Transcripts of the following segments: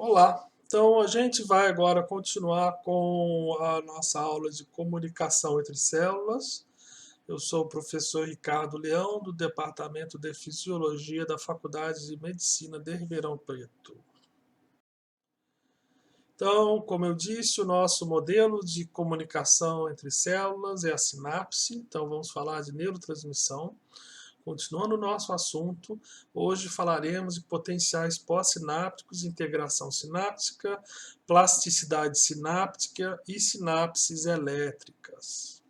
Olá, então a gente vai agora continuar com a nossa aula de comunicação entre células. Eu sou o professor Ricardo Leão, do Departamento de Fisiologia da Faculdade de Medicina de Ribeirão Preto. Então, como eu disse, o nosso modelo de comunicação entre células é a sinapse. Então, vamos falar de neurotransmissão. Continuando o nosso assunto, hoje falaremos de potenciais pós-sinápticos, integração sináptica, plasticidade sináptica e sinapses elétricas.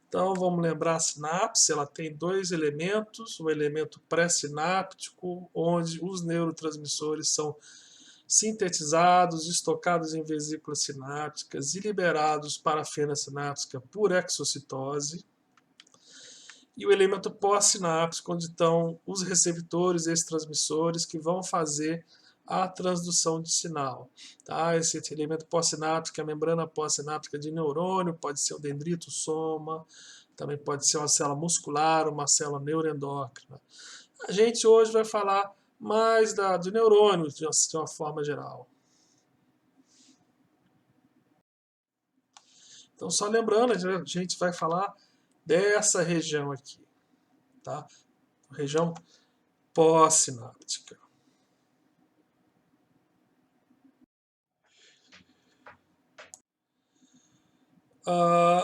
Então, vamos lembrar a sinapse, ela tem dois elementos, o elemento pré-sináptico, onde os neurotransmissores são sintetizados, estocados em vesículas sinápticas e liberados para a fenda sináptica por exocitose. E o elemento pós-sináptico, onde estão os receptores, esses transmissores, que vão fazer a transdução de sinal. Tá? Esse elemento pós-sináptico é a membrana pós-sináptica de neurônio, pode ser o dendrito soma, também pode ser uma célula muscular, uma célula neuroendócrina. A gente hoje vai falar mais de neurônio de uma forma geral. Então, só lembrando, a gente vai falar dessa região aqui, tá? Região pós-sináptica.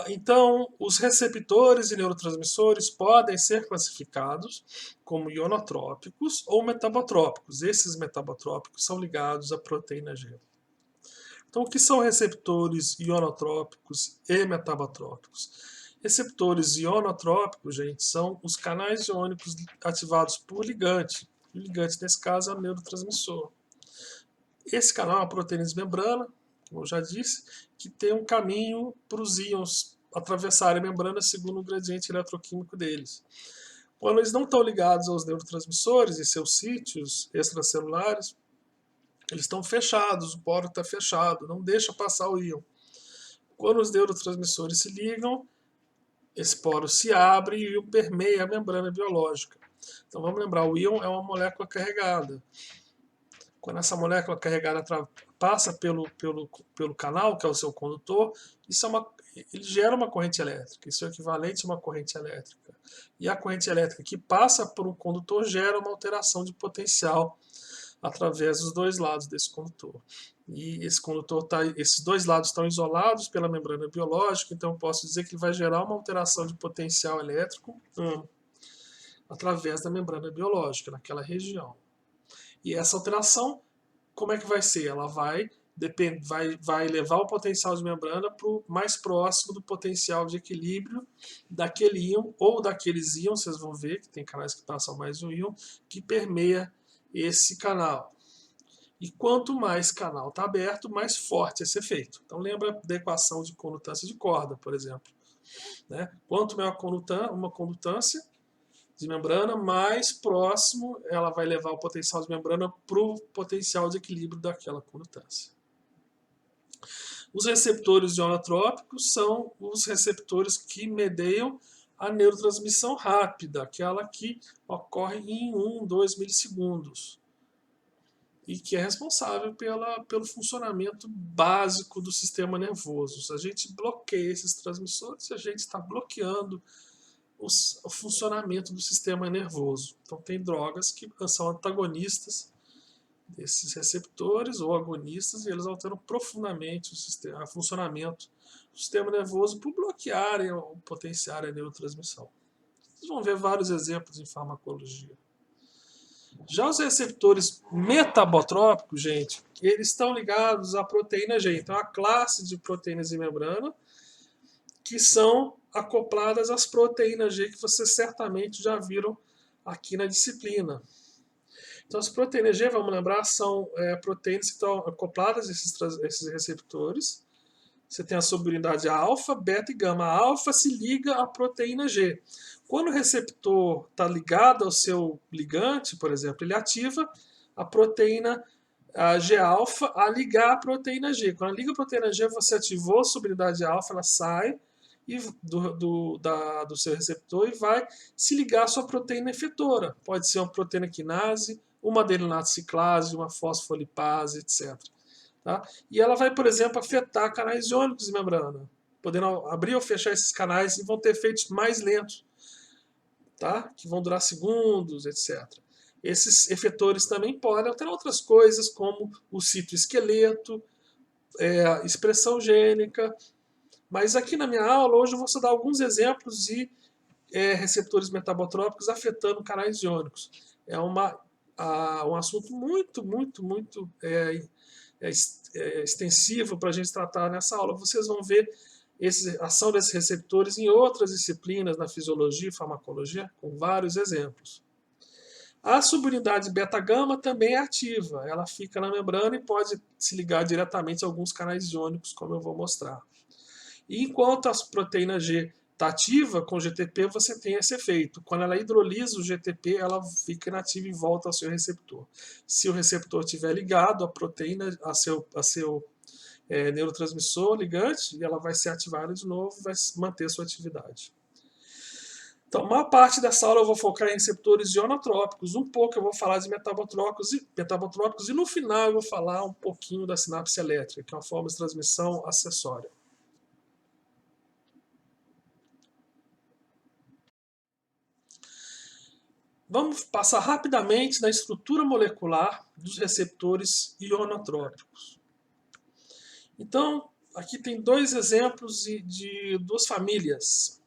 Então, os receptores e neurotransmissores podem ser classificados como ionotrópicos ou metabotrópicos. Esses metabotrópicos são ligados à proteína G. Então, o que são receptores ionotrópicos e metabotrópicos? Receptores ionotrópicos, gente, são os canais iônicos ativados por ligante. O ligante, nesse caso, é o neurotransmissor. Esse canal é uma proteína de membrana, como eu já disse, que tem um caminho para os íons atravessarem a membrana segundo o gradiente eletroquímico deles. Quando eles não estão ligados aos neurotransmissores e seus sítios extracelulares, eles estão fechados, o poro está fechado, não deixa passar o íon. Quando os neurotransmissores se ligam, esse poro se abre e o íon permeia a membrana biológica. Então vamos lembrar, o íon é uma molécula carregada. Quando essa molécula carregada passa pelo canal, que é o seu condutor, ele gera uma corrente elétrica. Isso é equivalente a uma corrente elétrica. E a corrente elétrica que passa por um condutor gera uma alteração de potencial através dos dois lados desse condutor. E esses dois lados estão isolados pela membrana biológica, então eu posso dizer que vai gerar uma alteração de potencial elétrico através da membrana biológica, naquela região. E essa alteração, como é que vai ser? Ela vai levar o potencial de membrana para o mais próximo do potencial de equilíbrio daquele íon, ou daqueles íons, vocês vão ver que tem canais que passam mais de um íon, que permeia esse canal. E quanto mais canal está aberto, mais forte esse efeito. Então lembra da equação de condutância de corda, por exemplo. Né? Quanto maior uma condutância de membrana, mais próximo ela vai levar o potencial de membrana para o potencial de equilíbrio daquela condutância. Os receptores ionotrópicos são os receptores que medeiam a neurotransmissão rápida, aquela que ocorre em 1, 2 milissegundos e que é responsável pelo funcionamento básico do sistema nervoso. Se a gente bloqueia esses transmissores, a gente está bloqueando o funcionamento do sistema nervoso. Então tem drogas que são antagonistas desses receptores ou agonistas, e eles alteram profundamente o funcionamento do sistema nervoso por bloquearem ou potenciarem a neurotransmissão. Vocês vão ver vários exemplos em farmacologia. Já os receptores metabotrópicos, gente, eles estão ligados à proteína G. Então, a classe de proteínas de membrana que são acopladas às proteínas G que vocês certamente já viram aqui na disciplina. Então, as proteínas G, vamos lembrar, são proteínas que estão acopladas a esses receptores. Você tem a subunidade alfa, beta e gama. A alfa se liga à proteína G. Quando o receptor está ligado ao seu ligante, por exemplo, ele ativa a proteína G-alfa a ligar a proteína G. Quando liga a proteína G, você ativou a subunidade alfa, ela sai do seu receptor e vai se ligar à sua proteína efetora. Pode ser uma proteína quinase uma adelinato ciclase, uma fosfolipase, etc. Tá? E ela vai, por exemplo, afetar canais iônicos de membrana, podendo abrir ou fechar esses canais e vão ter efeitos mais lentos, tá? Que vão durar segundos, etc. Esses efetores também podem alterar outras coisas, como o citoesqueleto, expressão gênica, mas aqui na minha aula, hoje eu vou dar alguns exemplos de receptores metabotrópicos afetando canais iônicos. É um assunto muito extensivo para a gente tratar nessa aula. Vocês vão ver a ação desses receptores em outras disciplinas, na fisiologia e farmacologia, com vários exemplos. A subunidade beta-gama também é ativa. Ela fica na membrana e pode se ligar diretamente a alguns canais iônicos, como eu vou mostrar. E enquanto a proteína G está ativa com o GTP, você tem esse efeito. Quando ela hidrolisa o GTP, ela fica inativa e volta ao seu receptor. Se o receptor estiver ligado, a proteína, a seu neurotransmissor ligante, ela vai ser ativada de novo e vai manter sua atividade. Então, a maior parte dessa aula eu vou focar em receptores ionotrópicos, um pouco eu vou falar de metabotrópicos e no final eu vou falar um pouquinho da sinapse elétrica, que é uma forma de transmissão acessória. Vamos passar rapidamente na estrutura molecular dos receptores ionotrópicos. Então, aqui tem dois exemplos de duas famílias.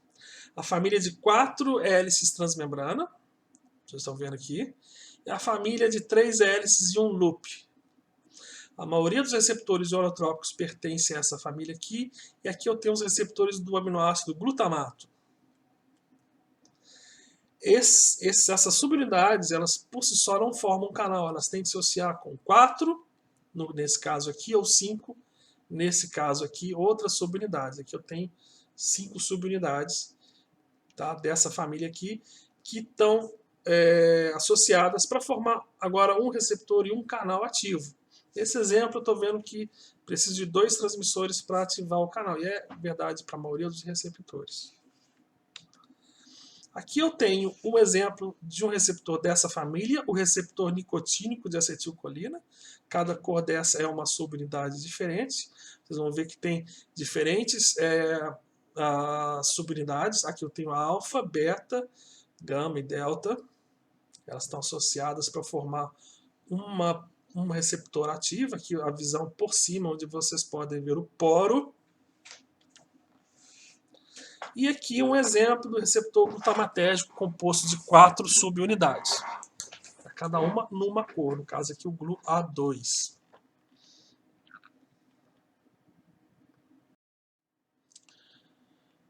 A família de 4 hélices transmembrana, vocês estão vendo aqui, e a família de 3 hélices e um loop. A maioria dos receptores ionotrópicos pertencem a essa família aqui, e aqui eu tenho os receptores do aminoácido glutamato. Essas subunidades, elas por si só não formam um canal, elas têm que se associar com 4, nesse caso aqui, ou 5, nesse caso aqui, outras subunidades. Aqui eu tenho 5 subunidades, tá, dessa família aqui, que estão associadas para formar agora um receptor e um canal ativo. Nesse exemplo eu estou vendo que preciso de 2 transmissores para ativar o canal, e é verdade para a maioria dos receptores. Aqui eu tenho um exemplo de um receptor dessa família, o receptor nicotínico de acetilcolina. Cada cor dessa é uma subunidade diferente. Vocês vão ver que tem diferentes subunidades. Aqui eu tenho a alfa, beta, gama e delta. Elas estão associadas para formar um receptor ativo. Aqui a visão por cima, onde vocês podem ver o poro. E aqui um exemplo do receptor glutamatérgico composto de 4 subunidades. Cada uma numa cor, no caso aqui o GLU-A2.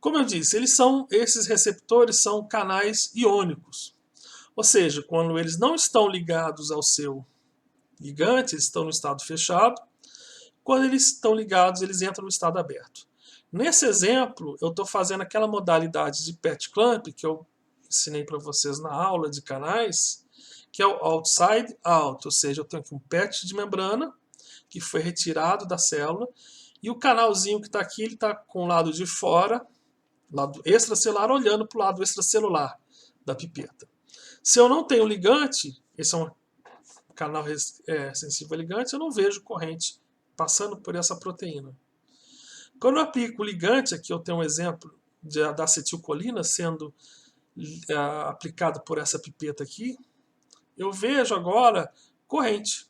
Como eu disse, esses receptores são canais iônicos. Ou seja, quando eles não estão ligados ao seu ligante, eles estão no estado fechado. Quando eles estão ligados, eles entram no estado aberto. Nesse exemplo, eu estou fazendo aquela modalidade de PET clamp que eu ensinei para vocês na aula de canais, que é o outside out, ou seja, eu tenho aqui um PET de membrana que foi retirado da célula e o canalzinho que está aqui, ele está com o lado de fora, lado extracelular, olhando para o lado extracelular da pipeta. Se eu não tenho ligante, esse é um canal sensível a ligante, eu não vejo corrente passando por essa proteína. Quando eu aplico o ligante, aqui eu tenho um exemplo da acetilcolina sendo aplicado por essa pipeta aqui, eu vejo agora corrente,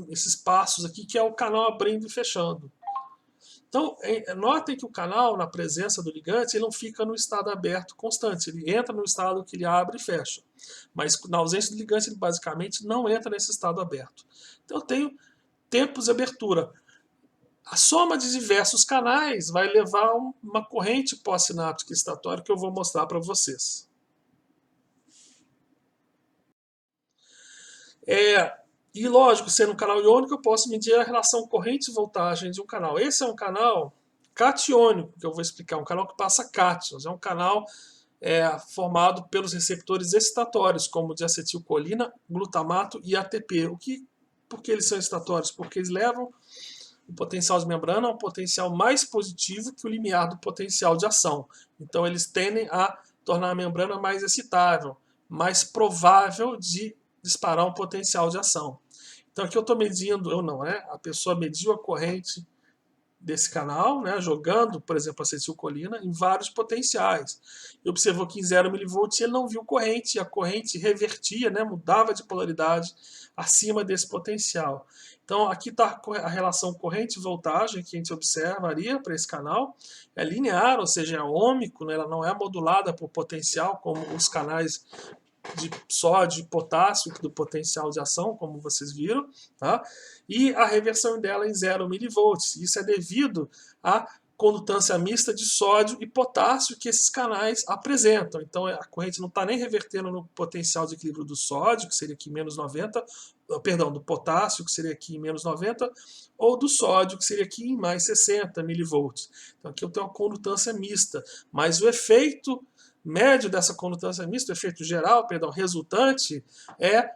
esses passos aqui, que é o canal abrindo e fechando. Então, notem que o canal, na presença do ligante, ele não fica no estado aberto constante, ele entra no estado que ele abre e fecha. Mas na ausência do ligante, ele basicamente não entra nesse estado aberto. Então eu tenho tempos de abertura. A soma de diversos canais vai levar a uma corrente pós-sináptica excitatória que eu vou mostrar para vocês. E lógico, sendo um canal iônico, eu posso medir a relação corrente e voltagem de um canal. Esse é um canal catiônico, que eu vou explicar, um canal que passa cátions. É um canal formado pelos receptores excitatórios, como de acetilcolina, glutamato e ATP. Por que eles são excitatórios? Porque eles levam o potencial de membrana a um potencial mais positivo que o limiar do potencial de ação. Então eles tendem a tornar a membrana mais excitável, mais provável de disparar um potencial de ação. Então aqui eu estou medindo, eu não, né? A pessoa mediu a corrente desse canal, né, jogando, por exemplo, acetilcolina em vários potenciais. E observou que em 0 mV ele não viu corrente, e a corrente revertia, né, mudava de polaridade acima desse potencial. Então aqui está a relação corrente-voltagem que a gente observaria para esse canal. É linear, ou seja, é ômico, né, ela não é modulada por potencial, como os canais de sódio e potássio do potencial de ação, como vocês viram, tá? E a reversão dela em 0 mV. Isso é devido à condutância mista de sódio e potássio que esses canais apresentam. Então a corrente não está nem revertendo no potencial de equilíbrio do sódio, que seria aqui menos 90, perdão, do potássio, que seria aqui em menos 90, ou do sódio, que seria aqui em mais 60 mV. Então aqui eu tenho uma condutância mista, mas o efeito médio dessa condutância mista, o efeito geral, perdão, resultante, é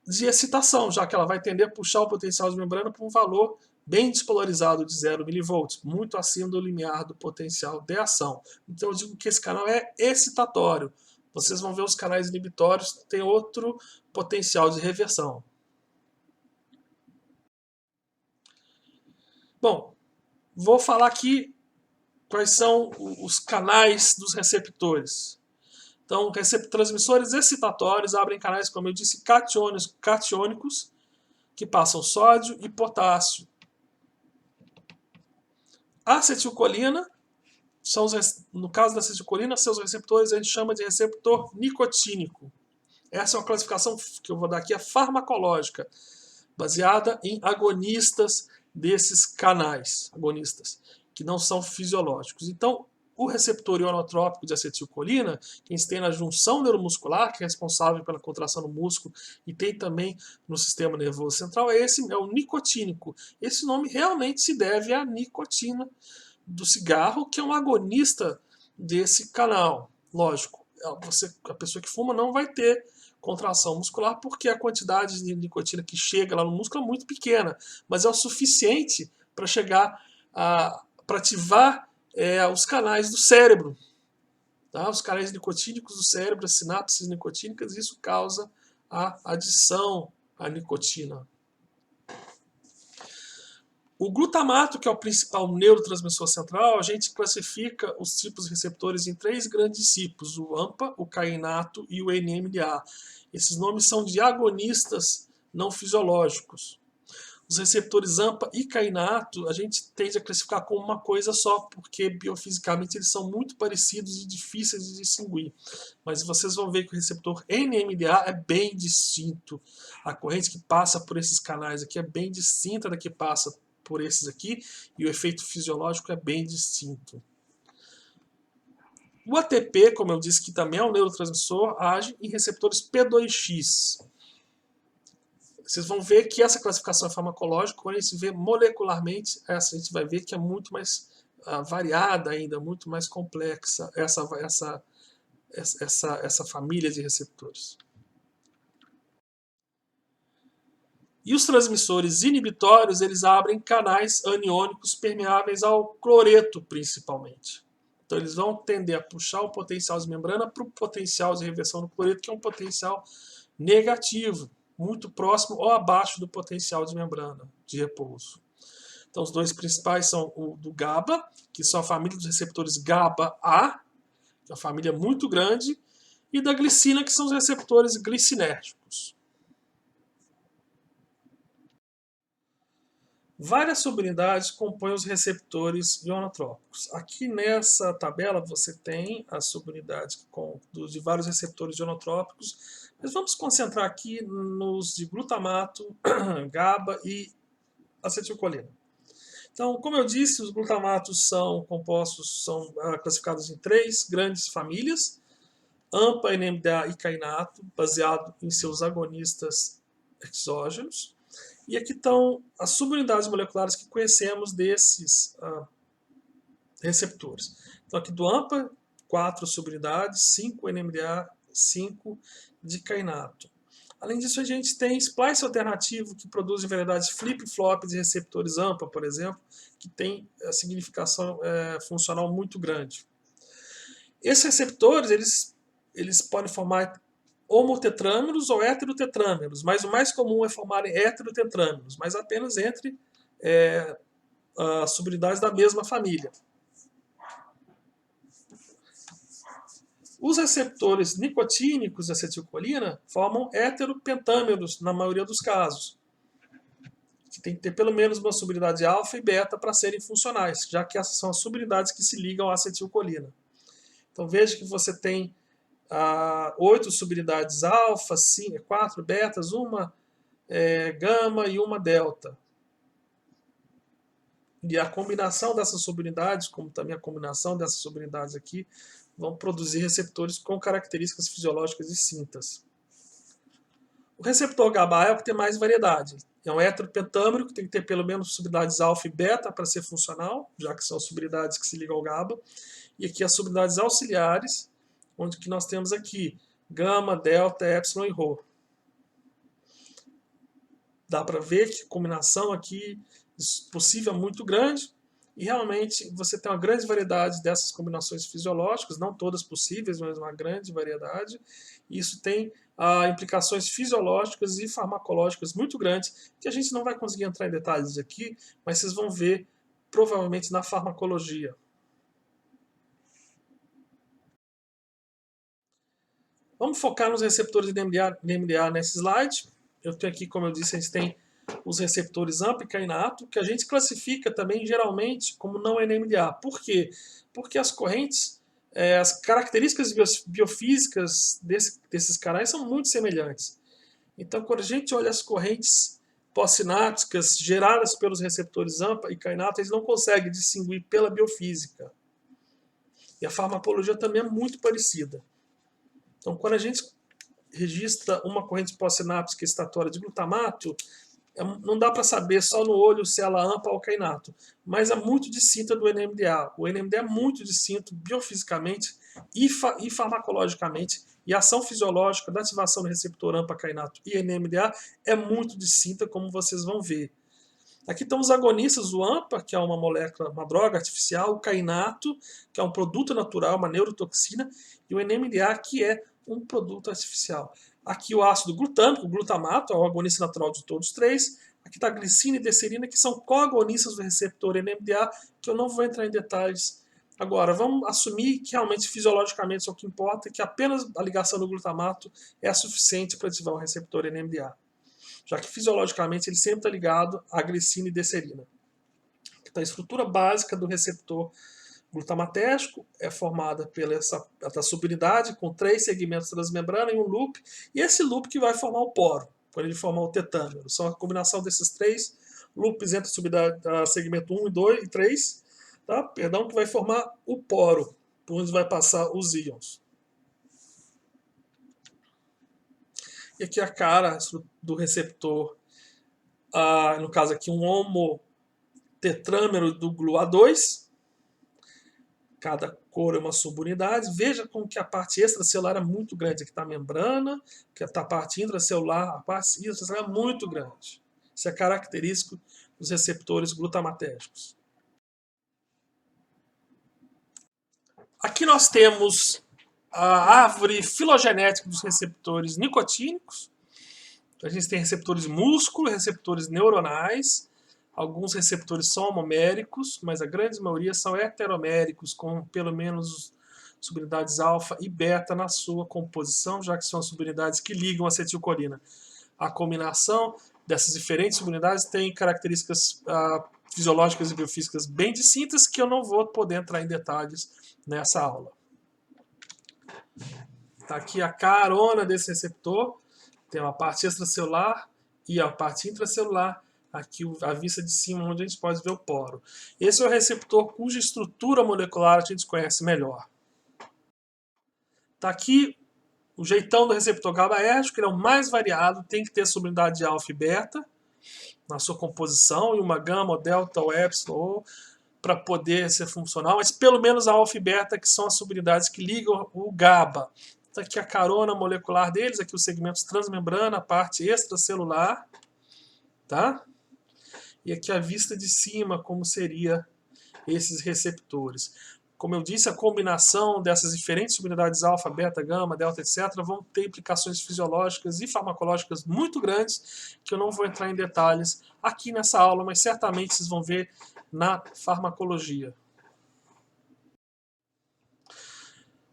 de excitação, já que ela vai tender a puxar o potencial de membrana para um valor bem despolarizado de 0 mV, muito acima do limiar do potencial de ação. Então eu digo que esse canal é excitatório. Vocês vão ver os canais inibitórios têm outro potencial de reversão. Bom, vou falar aqui quais são os canais dos receptores. Então, transmissores excitatórios abrem canais, como eu disse, catiônicos, que passam sódio e potássio. A acetilcolina, no caso da acetilcolina, seus receptores a gente chama de receptor nicotínico. Essa é uma classificação que eu vou dar aqui, a farmacológica, baseada em agonistas desses canais, agonistas, que não são fisiológicos. Então, o receptor ionotrópico de acetilcolina, que a gente tem na junção neuromuscular, que é responsável pela contração do músculo, e tem também no sistema nervoso central, é o nicotínico. Esse nome realmente se deve à nicotina do cigarro, que é um agonista desse canal. Lógico, a pessoa que fuma não vai ter contração muscular, porque a quantidade de nicotina que chega lá no músculo é muito pequena, mas é o suficiente para chegar para ativar os canais do cérebro, tá? Os canais nicotínicos do cérebro, as sinapses nicotínicas, isso causa a adição à nicotina. O glutamato, que é o principal neurotransmissor central, a gente classifica os tipos de receptores em 3 grandes tipos, o AMPA, o kainato e o NMDA. Esses nomes são de agonistas não fisiológicos. Os receptores AMPA e kainato a gente tende a classificar como uma coisa só, porque biofisicamente eles são muito parecidos e difíceis de distinguir. Mas vocês vão ver que o receptor NMDA é bem distinto. A corrente que passa por esses canais aqui é bem distinta da que passa por esses aqui, e o efeito fisiológico é bem distinto. O ATP, como eu disse que também é um neurotransmissor, age em receptores P2X. Vocês vão ver que essa classificação é farmacológica, quando a gente vê molecularmente, a gente vai ver que é muito mais variada ainda, muito mais complexa essa família de receptores. E os transmissores inibitórios, eles abrem canais aniônicos permeáveis ao cloreto, principalmente. Então eles vão tender a puxar o potencial de membrana para o potencial de reversão do cloreto, que é um potencial negativo, muito próximo ou abaixo do potencial de membrana de repouso. Então os dois principais são o do GABA, que são a família dos receptores GABA-A, que é uma família muito grande, e da glicina, que são os receptores glicinérgicos. Várias subunidades compõem os receptores ionotrópicos. Aqui nessa tabela você tem as subunidades de vários receptores ionotrópicos, mas vamos concentrar aqui nos de glutamato, GABA e acetilcolina. Então, como eu disse, os glutamatos são classificados em 3 grandes famílias, AMPA, NMDA e kainato, baseado em seus agonistas exógenos. E aqui estão as subunidades moleculares que conhecemos desses receptores. Então aqui do AMPA, 4 subunidades, 5 NMDA, 5 de kainato. Além disso, a gente tem splice alternativo que produz variedades flip-flop de receptores AMPA, por exemplo, que tem a significação funcional muito grande. Esses receptores, eles podem formar homotetrâmeros ou heterotetrâmeros, mas o mais comum é formar heterotetrâmeros, mas apenas entre as subunidades da mesma família. Os receptores nicotínicos da acetilcolina formam heteropentâmeros na maioria dos casos, que tem que ter pelo menos uma subunidade alfa e beta para serem funcionais, já que essas são as subunidades que se ligam à acetilcolina. Então veja que você tem 8 subunidades alfa, 4 betas, uma gama e uma delta. E a combinação dessas subunidades, como também a combinação dessas subunidades aqui, vão produzir receptores com características fisiológicas distintas. O receptor GABA é o que tem mais variedade. É um heteropentâmero que tem que ter pelo menos subunidades alfa e beta para ser funcional, já que são subunidades que se ligam ao GABA. E aqui as subunidades auxiliares, onde que nós temos aqui gama, delta, epsilon e rho. Dá para ver que a combinação aqui possível é muito grande, e realmente você tem uma grande variedade dessas combinações fisiológicas, não todas possíveis, mas uma grande variedade. E isso tem implicações fisiológicas e farmacológicas muito grandes, que a gente não vai conseguir entrar em detalhes aqui, mas vocês vão ver provavelmente na farmacologia. Vamos focar nos receptores de NMDA nesse slide. Eu tenho aqui, como eu disse, a gente tem os receptores AMPA e kainato, que a gente classifica também geralmente como não NMDA. Por quê? Porque as correntes, as características biofísicas desses canais são muito semelhantes. Então, quando a gente olha as correntes pós-sinápticas geradas pelos receptores AMPA e kainato, eles não conseguem distinguir pela biofísica. E a farmacologia também é muito parecida. Então, quando a gente registra uma corrente pós-sináptica excitatória de glutamato, não dá para saber só no olho se ela é AMPA ou kainato, mas é muito distinta do NMDA. O NMDA é muito distinto biofisicamente e farmacologicamente, e a ação fisiológica da ativação do receptor AMPA, kainato e NMDA é muito distinta, como vocês vão ver. Aqui estão os agonistas, o AMPA, que é uma molécula, uma droga artificial, o kainato, que é um produto natural, uma neurotoxina, e o NMDA, que é um produto artificial. Aqui o ácido glutâmico, o glutamato, é o agonista natural de todos os três. Aqui está a glicina e deserina, que são coagonistas do receptor NMDA, que eu não vou entrar em detalhes agora. Vamos assumir que realmente fisiologicamente isso é o que importa, que apenas a ligação do glutamato é suficiente para ativar o receptor NMDA, já que fisiologicamente ele sempre está ligado à glicina e deserina. Então, a estrutura básica do receptor glutamatérgico é formada pela essa subunidade com 3 segmentos transmembrana e um loop, e esse loop que vai formar o poro, quando ele formar o tetâmero. São a combinação desses 3 loops entre segmento 1 e 2 e 3, tá? Perdão, que vai formar o poro, por onde vai passar os íons. E aqui a cara do receptor, no caso aqui um homotetrâmero do GLUA2, cada cor é uma subunidade. Veja como que a parte extracelular é muito grande. Aqui está a membrana, que está a parte intracelular, a parte extracelular é muito grande. Isso é característico dos receptores glutamatérgicos. Aqui nós temos a árvore filogenética dos receptores nicotínicos. A gente tem receptores músculo, receptores neuronais. Alguns receptores são homoméricos, mas a grande maioria são heteroméricos, com pelo menos subunidades alfa e beta na sua composição, já que são as subunidades que ligam a acetilcolina. A combinação dessas diferentes subunidades tem características fisiológicas e biofísicas bem distintas, que eu não vou poder entrar em detalhes nessa aula. Está aqui a carona desse receptor, tem uma parte extracelular e a parte intracelular. Aqui a vista de cima, onde a gente pode ver o poro. Esse é o receptor cuja estrutura molecular a gente conhece melhor. Está aqui o jeitão do receptor GABAérgico, ele é o mais variado, tem que ter subunidade de alfa e beta na sua composição, e uma gama, ou delta, ou epsilon, para poder ser funcional, mas pelo menos a alfa e beta, que são as subunidades que ligam o GABA. Está aqui a carona molecular deles, aqui os segmentos transmembrana, a parte extracelular, tá? E aqui a vista de cima, como seria esses receptores. Como eu disse, a combinação dessas diferentes subunidades alfa, beta, gama, delta, etc., vão ter implicações fisiológicas e farmacológicas muito grandes, que eu não vou entrar em detalhes aqui nessa aula, mas certamente vocês vão ver na farmacologia.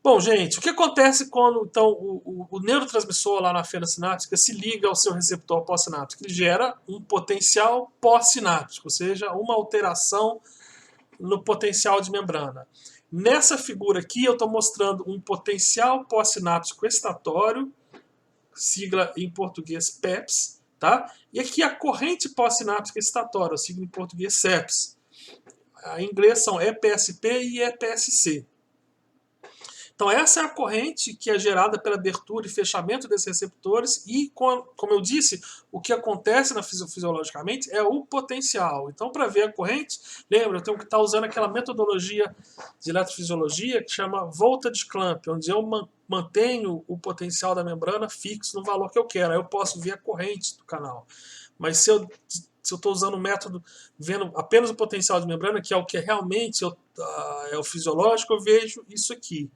Bom, gente, o que acontece quando então, o neurotransmissor lá na fenda sináptica se liga ao seu receptor pós-sináptico? Ele gera um potencial pós-sináptico, ou seja, uma alteração no potencial de membrana. Nessa figura aqui eu estou mostrando um potencial pós-sináptico excitatório, sigla em português PEPS, tá? E aqui a corrente pós-sináptica excitatória, sigla em português CEPS. Em inglês são EPSP e EPSC. Então essa é a corrente que é gerada pela abertura e fechamento desses receptores e, como eu disse, o que acontece fisiologicamente é o potencial. Então, para ver a corrente, lembra, eu tenho que estar usando aquela metodologia de eletrofisiologia que chama voltage clamp, onde eu mantenho o potencial da membrana fixo no valor que eu quero. Aí eu posso ver a corrente do canal. Mas se eu estou usando o método vendo apenas o potencial de membrana, que é o que realmente é o fisiológico, eu vejo isso aqui.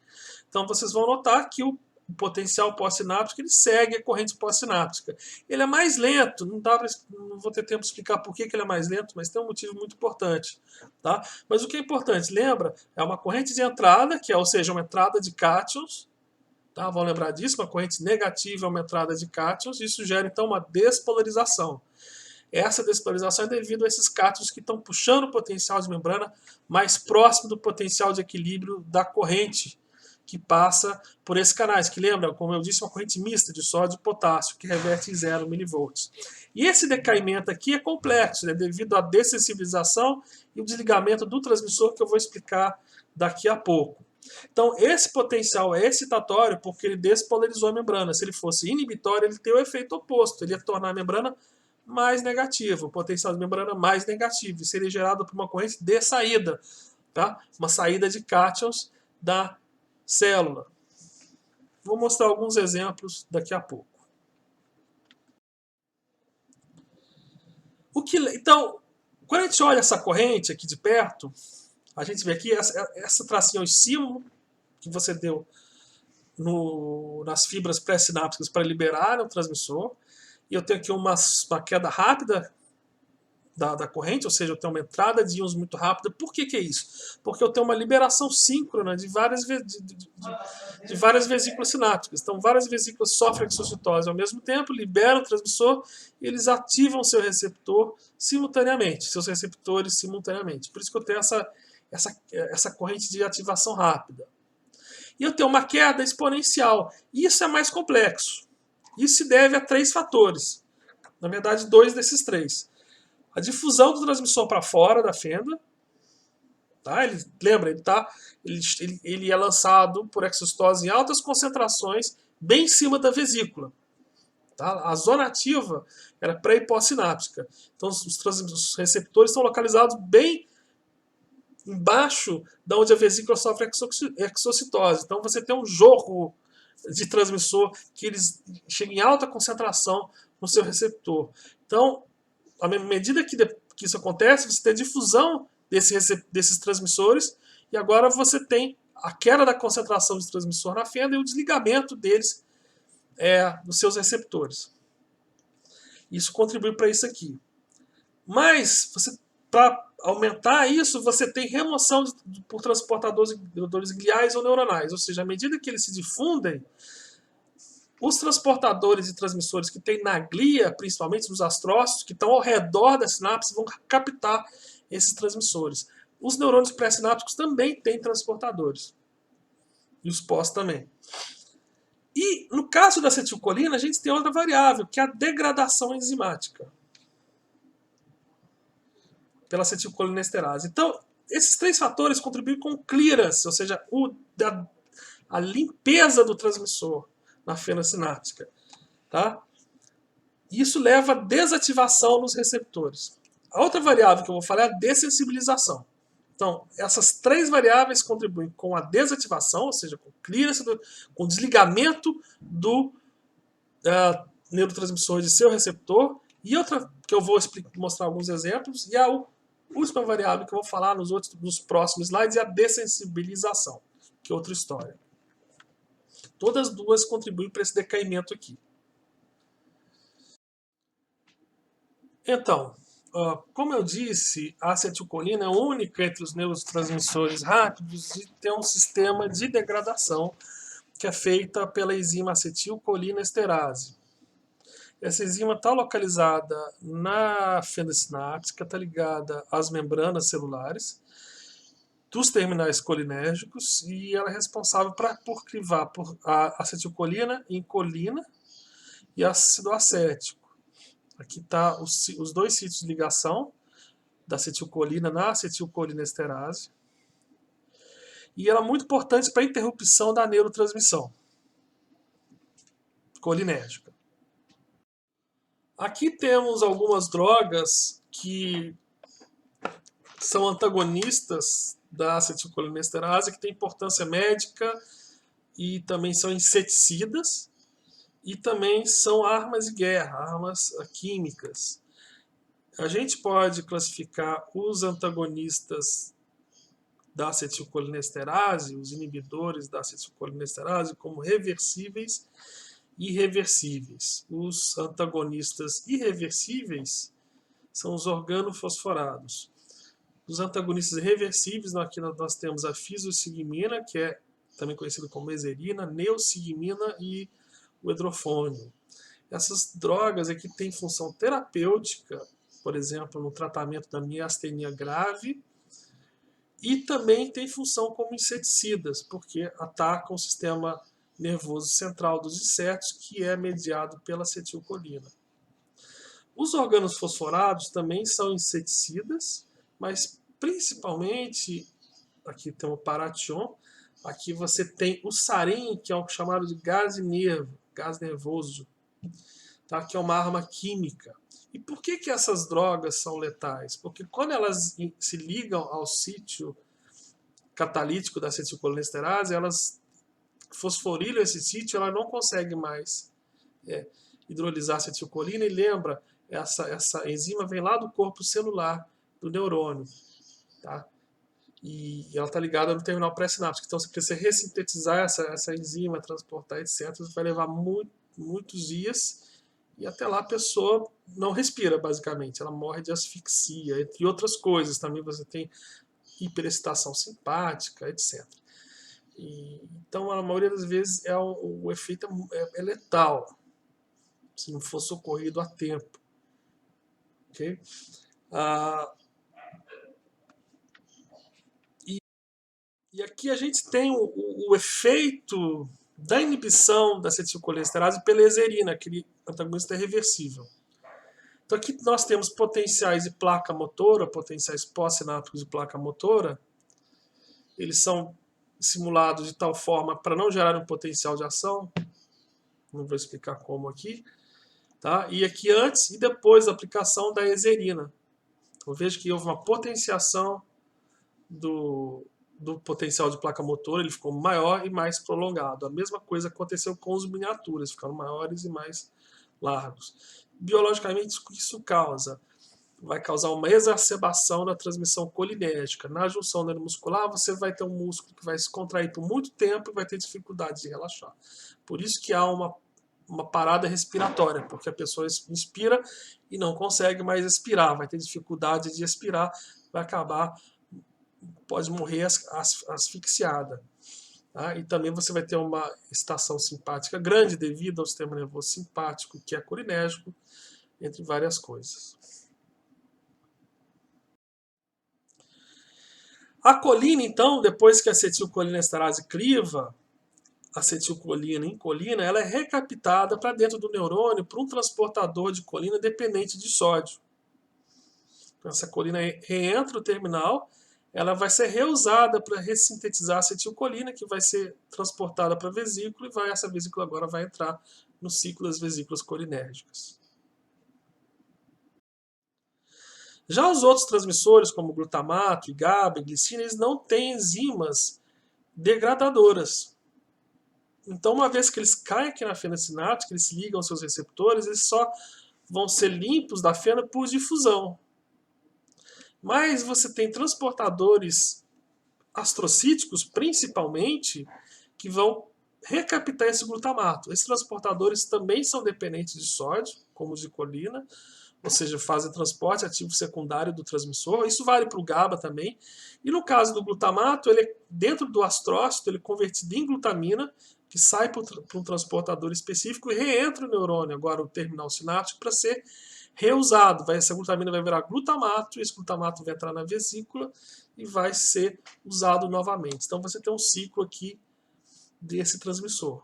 Então vocês vão notar que o potencial pós-sináptico ele segue a corrente pós-sináptica. Ele é mais lento, não vou ter tempo de explicar por que ele é mais lento, mas tem um motivo muito importante. Tá? Mas o que é importante, lembra? É uma corrente de entrada, que é, ou seja, uma entrada de cátions. Tá? Vão lembrar disso, uma corrente negativa é uma entrada de cátions, isso gera então uma despolarização. Essa despolarização é devido a esses cátions que estão puxando o potencial de membrana mais próximo do potencial de equilíbrio da corrente que passa por esses canais, que lembra, como eu disse, uma corrente mista de sódio e potássio, que reverte em 0 mV. E esse decaimento aqui é complexo, devido à dessensibilização e o desligamento do transmissor, que eu vou explicar daqui a pouco. Então, esse potencial é excitatório porque ele despolarizou a membrana. Se ele fosse inibitório, ele teria o efeito oposto, ele ia tornar a membrana mais negativa, o potencial de membrana mais negativo, e seria gerado por uma corrente de saída, tá? Uma saída de cátions da célula. Vou mostrar alguns exemplos daqui a pouco. Então, quando a gente olha essa corrente aqui de perto, a gente vê aqui essa tracinha, o estímulo que você deu nas fibras pré-sinápticas para liberar o transmissor. E eu tenho aqui uma queda rápida da corrente, ou seja, eu tenho uma entrada de íons muito rápida. Por que é isso? Porque eu tenho uma liberação síncrona de várias vesículas sinápticas. Então, várias vesículas sofrem exocitose ao mesmo tempo, liberam o transmissor e eles ativam seu receptor simultaneamente, seus receptores simultaneamente. Por isso que eu tenho essa corrente de ativação rápida. E eu tenho uma queda exponencial. Isso é mais complexo. Isso se deve a 3 fatores. Na verdade, 2 desses 3. A difusão do transmissor para fora da fenda. Tá? Lembra, ele é lançado por exocitose em altas concentrações, bem em cima da vesícula. Tá? A zona ativa era pré e pós-sináptica. Então, os receptores estão localizados bem embaixo da onde a vesícula sofre exocitose. Então, você tem um jorro de transmissor que eles chegam em alta concentração no seu receptor. Então, à medida que isso acontece, você tem a difusão desses transmissores e agora você tem a queda da concentração de transmissor na fenda e o desligamento deles nos seus receptores. Isso contribui para isso aqui. Mas, para aumentar isso, você tem remoção por transportadores gliais ou neuronais. Ou seja, à medida que eles se difundem, os transportadores e transmissores que tem na glia, principalmente nos astrócitos, que estão ao redor da sinapse, vão captar esses transmissores. Os neurônios pré-sinápticos também têm transportadores. E os pós também. E no caso da acetilcolina, a gente tem outra variável, que é a degradação enzimática pela acetilcolinesterase. Então, esses 3 fatores contribuem com o clearance, ou seja, a limpeza do transmissor na fenda sináptica. Tá? Isso leva à desativação nos receptores. A outra variável que eu vou falar é a dessensibilização. Então, essas 3 variáveis contribuem com a desativação, ou seja, com o clearance, com o desligamento do neurotransmissor de seu receptor. E outra que eu vou mostrar alguns exemplos, e Última variável que eu vou falar nos próximos slides é a dessensibilização, que é outra história. Todas duas contribuem para esse decaimento aqui. Então, como eu disse, a acetilcolina é única entre os neurotransmissores rápidos e tem um sistema de degradação que é feita pela enzima acetilcolinesterase. Essa enzima está localizada na fenda sináptica, está ligada às membranas celulares dos terminais colinérgicos e ela é responsável por crivar a acetilcolina em colina e ácido acético. Aqui está os dois sítios de ligação da acetilcolina na acetilcolinesterase. E ela é muito importante para a interrupção da neurotransmissão colinérgica. Aqui temos algumas drogas que são antagonistas da acetilcolinesterase, que têm importância médica e também são inseticidas e também são armas de guerra, armas químicas. A gente pode classificar os antagonistas da acetilcolinesterase, os inibidores da acetilcolinesterase, como reversíveis e irreversíveis. Os antagonistas irreversíveis são os organofosforados. Os antagonistas reversíveis, aqui nós temos a fisostigmina, que é também conhecido como meserina, neostigmina e o hidrofônio. Essas drogas aqui têm função terapêutica, por exemplo, no tratamento da miastenia grave, e também tem função como inseticidas, porque atacam o sistema nervoso central dos insetos, que é mediado pela acetilcolina. Os organofosforados também são inseticidas, mas principalmente, aqui tem o paration, aqui você tem o sarin, que é o chamado de gás nervoso, tá? Que é uma arma química. E por que essas drogas são letais? Porque quando elas se ligam ao sítio catalítico da acetilcolinesterase, elas fosforilam esse sítio, ela não consegue mais hidrolisar a acetilcolina, e lembra, essa enzima vem lá do corpo celular do neurônio, tá? E ela está ligada no terminal pré-sináptico. Então, se você ressintetizar essa enzima, transportar, etc., vai levar muitos dias, e até lá a pessoa não respira, basicamente. Ela morre de asfixia, entre outras coisas. Também você tem hiperexcitação simpática, etc. Então, a maioria das vezes, o efeito é letal, se não for socorrido a tempo. Okay? E aqui a gente tem o efeito da inibição da acetilcolinesterase pela ezerina, aquele antagonista reversível. Então aqui nós temos potenciais de placa motora, potenciais pós-sinápticos de placa motora. Eles são simulados de tal forma para não gerar um potencial de ação. Não vou explicar como aqui. Tá? E aqui antes e depois da aplicação da ezerina. Então veja que houve uma potenciação do potencial de placa motora, ele ficou maior e mais prolongado. A mesma coisa aconteceu com os miniaturas, ficaram maiores e mais largos. Biologicamente, isso vai causar uma exacerbação da transmissão colinérgica. Na junção neuromuscular, você vai ter um músculo que vai se contrair por muito tempo e vai ter dificuldade de relaxar. Por isso que há uma parada respiratória, porque a pessoa inspira e não consegue mais expirar, vai ter dificuldade de expirar, vai acabar, pode morrer asfixiada. Tá? E também você vai ter uma excitação simpática grande devido ao sistema nervoso simpático, que é colinérgico, entre várias coisas. A colina, então, depois que a acetilcolinesterase criva acetilcolina em colina, ela é recaptada para dentro do neurônio por um transportador de colina dependente de sódio. Então, essa colina reentra o terminal, ela vai ser reusada para ressintetizar a acetilcolina, que vai ser transportada para a vesícula, e essa vesícula agora vai entrar no ciclo das vesículas colinérgicas. Já os outros transmissores, como glutamato, GABA e glicina, eles não têm enzimas degradadoras. Então, uma vez que eles caem aqui na fenda sináptica, eles se ligam aos seus receptores, eles só vão ser limpos da fenda por difusão. Mas você tem transportadores astrocíticos, principalmente, que vão recaptar esse glutamato. Esses transportadores também são dependentes de sódio, como os de colina, ou seja, fazem transporte ativo secundário do transmissor. Isso vale para o GABA também. E no caso do glutamato, ele dentro do astrócito, ele é convertido em glutamina, que sai para um transportador específico e reentra o neurônio, agora o terminal sináptico, para ser reusado. Essa glutamina vai virar glutamato, e esse glutamato vai entrar na vesícula e vai ser usado novamente. Então você tem um ciclo aqui desse transmissor.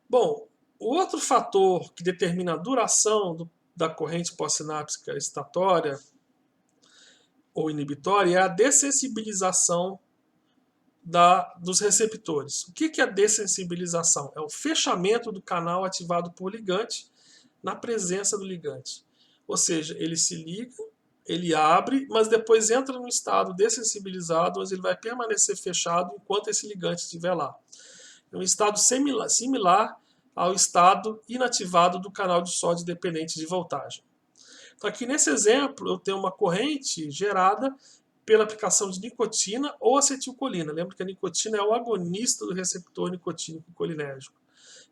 Bom, o outro fator que determina a duração da corrente pós-sináptica excitatória ou inibitória é a dessensibilização dos receptores. O que é a dessensibilização? É o fechamento do canal ativado por ligante na presença do ligante. Ou seja, ele se liga, ele abre, mas depois entra no estado dessensibilizado, onde ele vai permanecer fechado enquanto esse ligante estiver lá. É um estado similar ao estado inativado do canal de sódio dependente de voltagem. Então aqui nesse exemplo eu tenho uma corrente gerada pela aplicação de nicotina ou acetilcolina. Lembra que a nicotina é o agonista do receptor nicotínico colinérgico.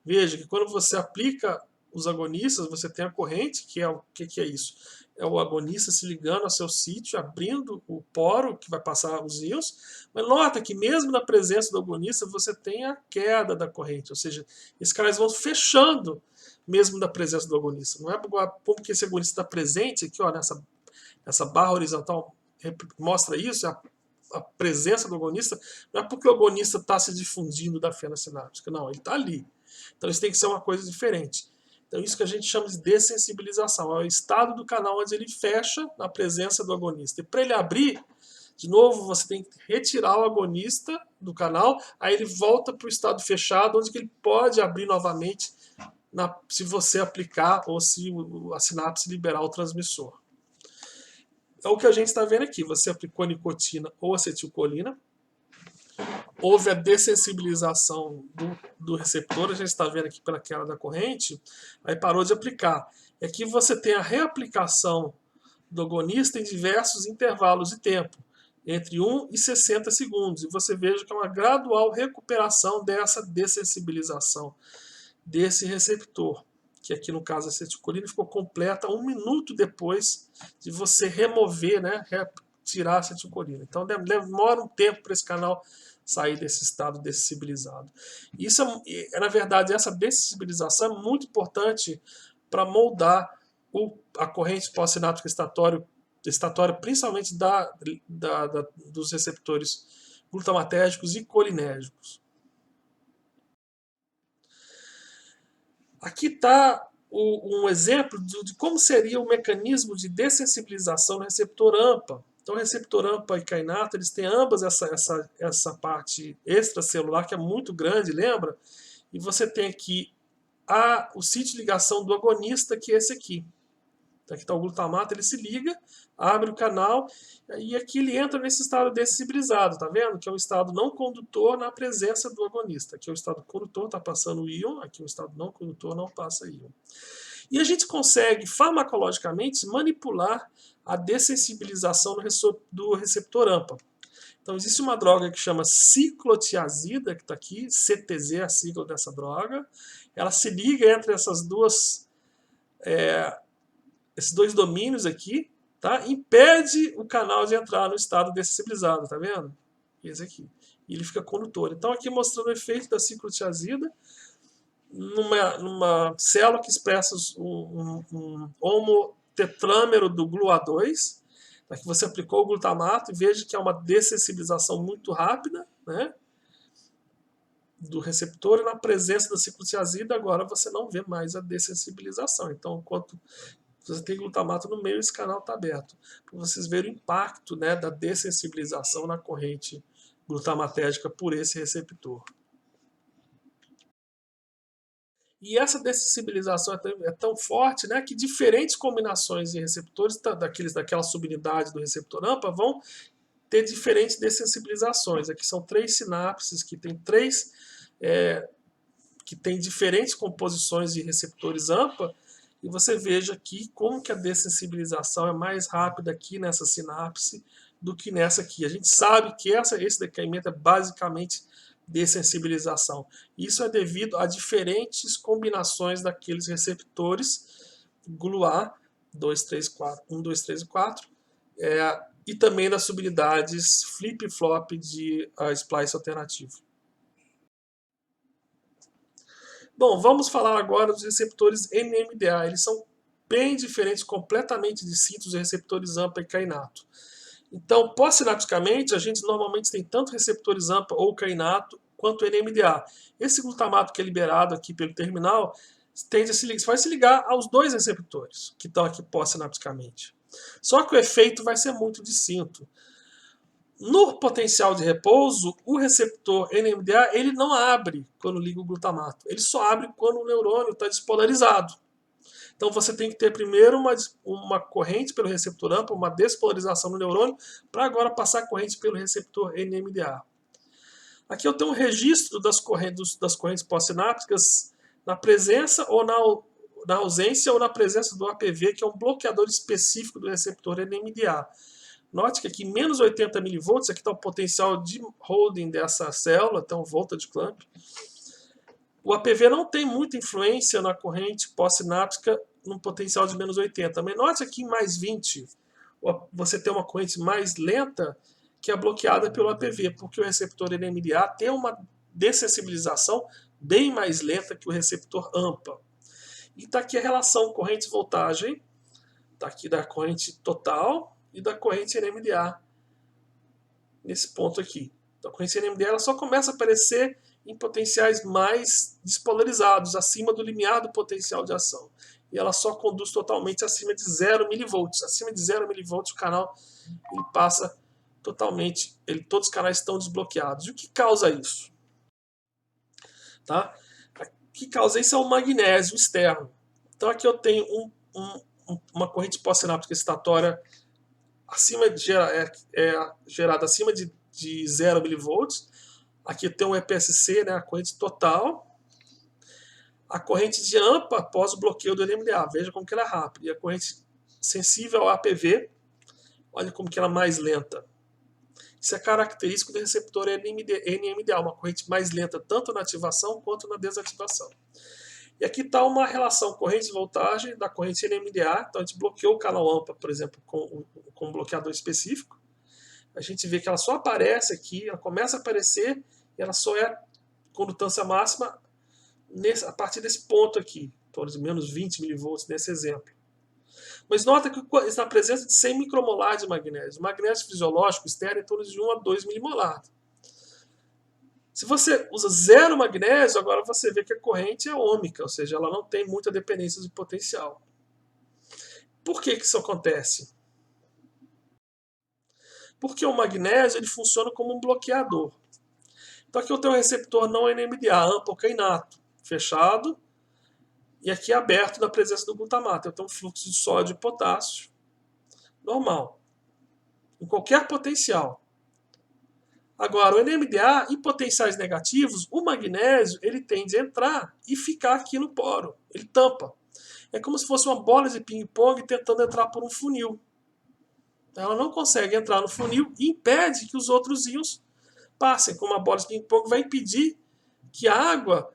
Veja que quando você aplica os agonistas, você tem a corrente, que é o que é isso? É o agonista se ligando ao seu sítio, abrindo o poro que vai passar os íons. Mas nota que mesmo na presença do agonista, você tem a queda da corrente, ou seja, esses canais vão fechando mesmo na presença do agonista. Não é porque esse agonista está presente aqui, ó, nessa barra horizontal mostra isso, a presença do agonista, não é porque o agonista está se difundindo da fenda sináptica, não, ele está ali. Então isso tem que ser uma coisa diferente. Então isso que a gente chama de dessensibilização, é o estado do canal onde ele fecha na presença do agonista. E para ele abrir, de novo, você tem que retirar o agonista do canal, aí ele volta para o estado fechado, onde ele pode abrir novamente se você aplicar ou se a sinapse liberar o transmissor. É o que a gente está vendo aqui. Você aplicou nicotina ou acetilcolina, houve a dessensibilização do receptor, a gente está vendo aqui pela queda da corrente, aí parou de aplicar. E aqui você tem a reaplicação do agonista em diversos intervalos de tempo, entre 1 e 60 segundos. E você veja que é uma gradual recuperação dessa dessensibilização desse receptor, que aqui no caso a acetilcolina ficou completa 1 minuto depois de você remover, né, tirar a acetilcolina. Então demora um tempo para esse canal sair desse estado dessensibilizado. Isso na verdade, essa dessensibilização é muito importante para moldar a corrente pós-sináptica excitatória, principalmente dos receptores glutamatérgicos e colinérgicos. Aqui está um exemplo de como seria o mecanismo de dessensibilização do receptor AMPA. Então, o receptor AMPA e kainato, eles têm ambas essa parte extracelular, que é muito grande, lembra? E você tem aqui o sítio de ligação do agonista, que é esse aqui. Então, aqui está o glutamato, ele se liga, abre o canal, e aqui ele entra nesse estado dessensibilizado, tá vendo? Que é um estado não condutor na presença do agonista. Aqui é o estado condutor, está passando o íon, aqui é o estado não condutor, não passa íon. E a gente consegue, farmacologicamente, manipular a dessensibilização do receptor AMPA. Então, existe uma droga que chama ciclotiazida, que está aqui, CTZ é a sigla dessa droga. Ela se liga entre esses dois domínios aqui, tá? Impede o canal de entrar no estado dessensibilizado, tá vendo? Esse aqui. E ele fica condutor. Então, aqui mostrando o efeito da ciclotiazida numa célula que expressa um homotetrâmero do GLUA2, que você aplicou o glutamato e veja que é uma dessensibilização muito rápida, né, do receptor, e na presença da ciclotiazida agora você não vê mais a dessensibilização. Então, enquanto você tem glutamato no meio, esse canal está aberto. Para vocês verem o impacto, né, da dessensibilização na corrente glutamatérgica por esse receptor. E essa dessensibilização é tão forte, né, que diferentes combinações de receptores daquela subunidade do receptor AMPA vão ter diferentes dessensibilizações. Aqui são 3 sinapses que tem 3 que tem diferentes composições de receptores AMPA, e você veja aqui como que a dessensibilização é mais rápida aqui nessa sinapse do que nessa aqui. A gente sabe que esse decaimento é basicamente dessensibilização. Isso é devido a diferentes combinações daqueles receptores GLUA 2, 3, 4, 1, 2, 3 e 4, e também das subunidades flip-flop de splice alternativo. Bom, vamos falar agora dos receptores NMDA. Eles são bem diferentes, completamente distintos dos receptores AMPA e kainato. Então, pós-sinapticamente, a gente normalmente tem tanto receptores AMPA ou kainato quanto NMDA. Esse glutamato que é liberado aqui pelo terminal vai se ligar aos dois receptores que estão aqui pós-sinapticamente. Só que o efeito vai ser muito distinto. No potencial de repouso, o receptor NMDA ele não abre quando liga o glutamato. Ele só abre quando o neurônio está despolarizado. Então você tem que ter primeiro uma corrente pelo receptor AMPA, uma despolarização no neurônio, para agora passar a corrente pelo receptor NMDA. Aqui eu tenho um registro das correntes pós-sinápticas na presença ou na ausência ou na presença do APV, que é um bloqueador específico do receptor NMDA. Note que aqui menos 80 mV, aqui está o potencial de holding dessa célula, então voltage clamp. O APV não tem muita influência na corrente pós-sináptica num potencial de menos 80. Mas note aqui em mais 20, você tem uma corrente mais lenta que é bloqueada pelo APV, porque o receptor NMDA tem uma dessensibilização bem mais lenta que o receptor AMPA. E está aqui a relação corrente-voltagem, está aqui da corrente total e da corrente NMDA, nesse ponto aqui. Então, a corrente NMDA ela só começa a aparecer em potenciais mais despolarizados, acima do limiar do potencial de ação. E ela só conduz totalmente acima de 0 mV. Acima de 0 mV o canal ele passa totalmente, todos os canais estão desbloqueados. E o que causa isso? Tá? O que causa isso é o magnésio externo. Então aqui eu tenho uma corrente pós-sináptica excitatória gerada acima de 0 mV. Aqui tem um EPSC, né, a corrente total. A corrente de AMPA após o bloqueio do NMDA. Veja como que ela é rápida. E a corrente sensível ao APV, olha como que ela é mais lenta. Isso é característico do receptor NMDA, uma corrente mais lenta tanto na ativação quanto na desativação. E aqui está uma relação corrente-voltagem da corrente NMDA. Então a gente bloqueou o canal AMPA, por exemplo, com um bloqueador específico. A gente vê que ela só aparece aqui, ela começa a aparecer e ela só é condutância máxima a partir desse ponto aqui, torno de menos 20 mV nesse exemplo. Mas nota que está na presença de 100 micromolar de magnésio. O magnésio fisiológico externo é em torno de 1 a 2 milimolar. Se você usa 0 magnésio, agora você vê que a corrente é ômica, ou seja, ela não tem muita dependência de potencial. Por que isso acontece? Porque o magnésio ele funciona como um bloqueador. Então aqui eu tenho um receptor não NMDA, AMPA ou kainato, fechado, e aqui é aberto na presença do glutamato. Eu tenho um fluxo de sódio e potássio normal, em qualquer potencial. Agora, o NMDA, em potenciais negativos, o magnésio ele tende a entrar e ficar aqui no poro. Ele tampa. É como se fosse uma bola de ping-pong tentando entrar por um funil. Ela não consegue entrar no funil e impede que os outros íons passem. Como a bola de ping-pong vai impedir que a água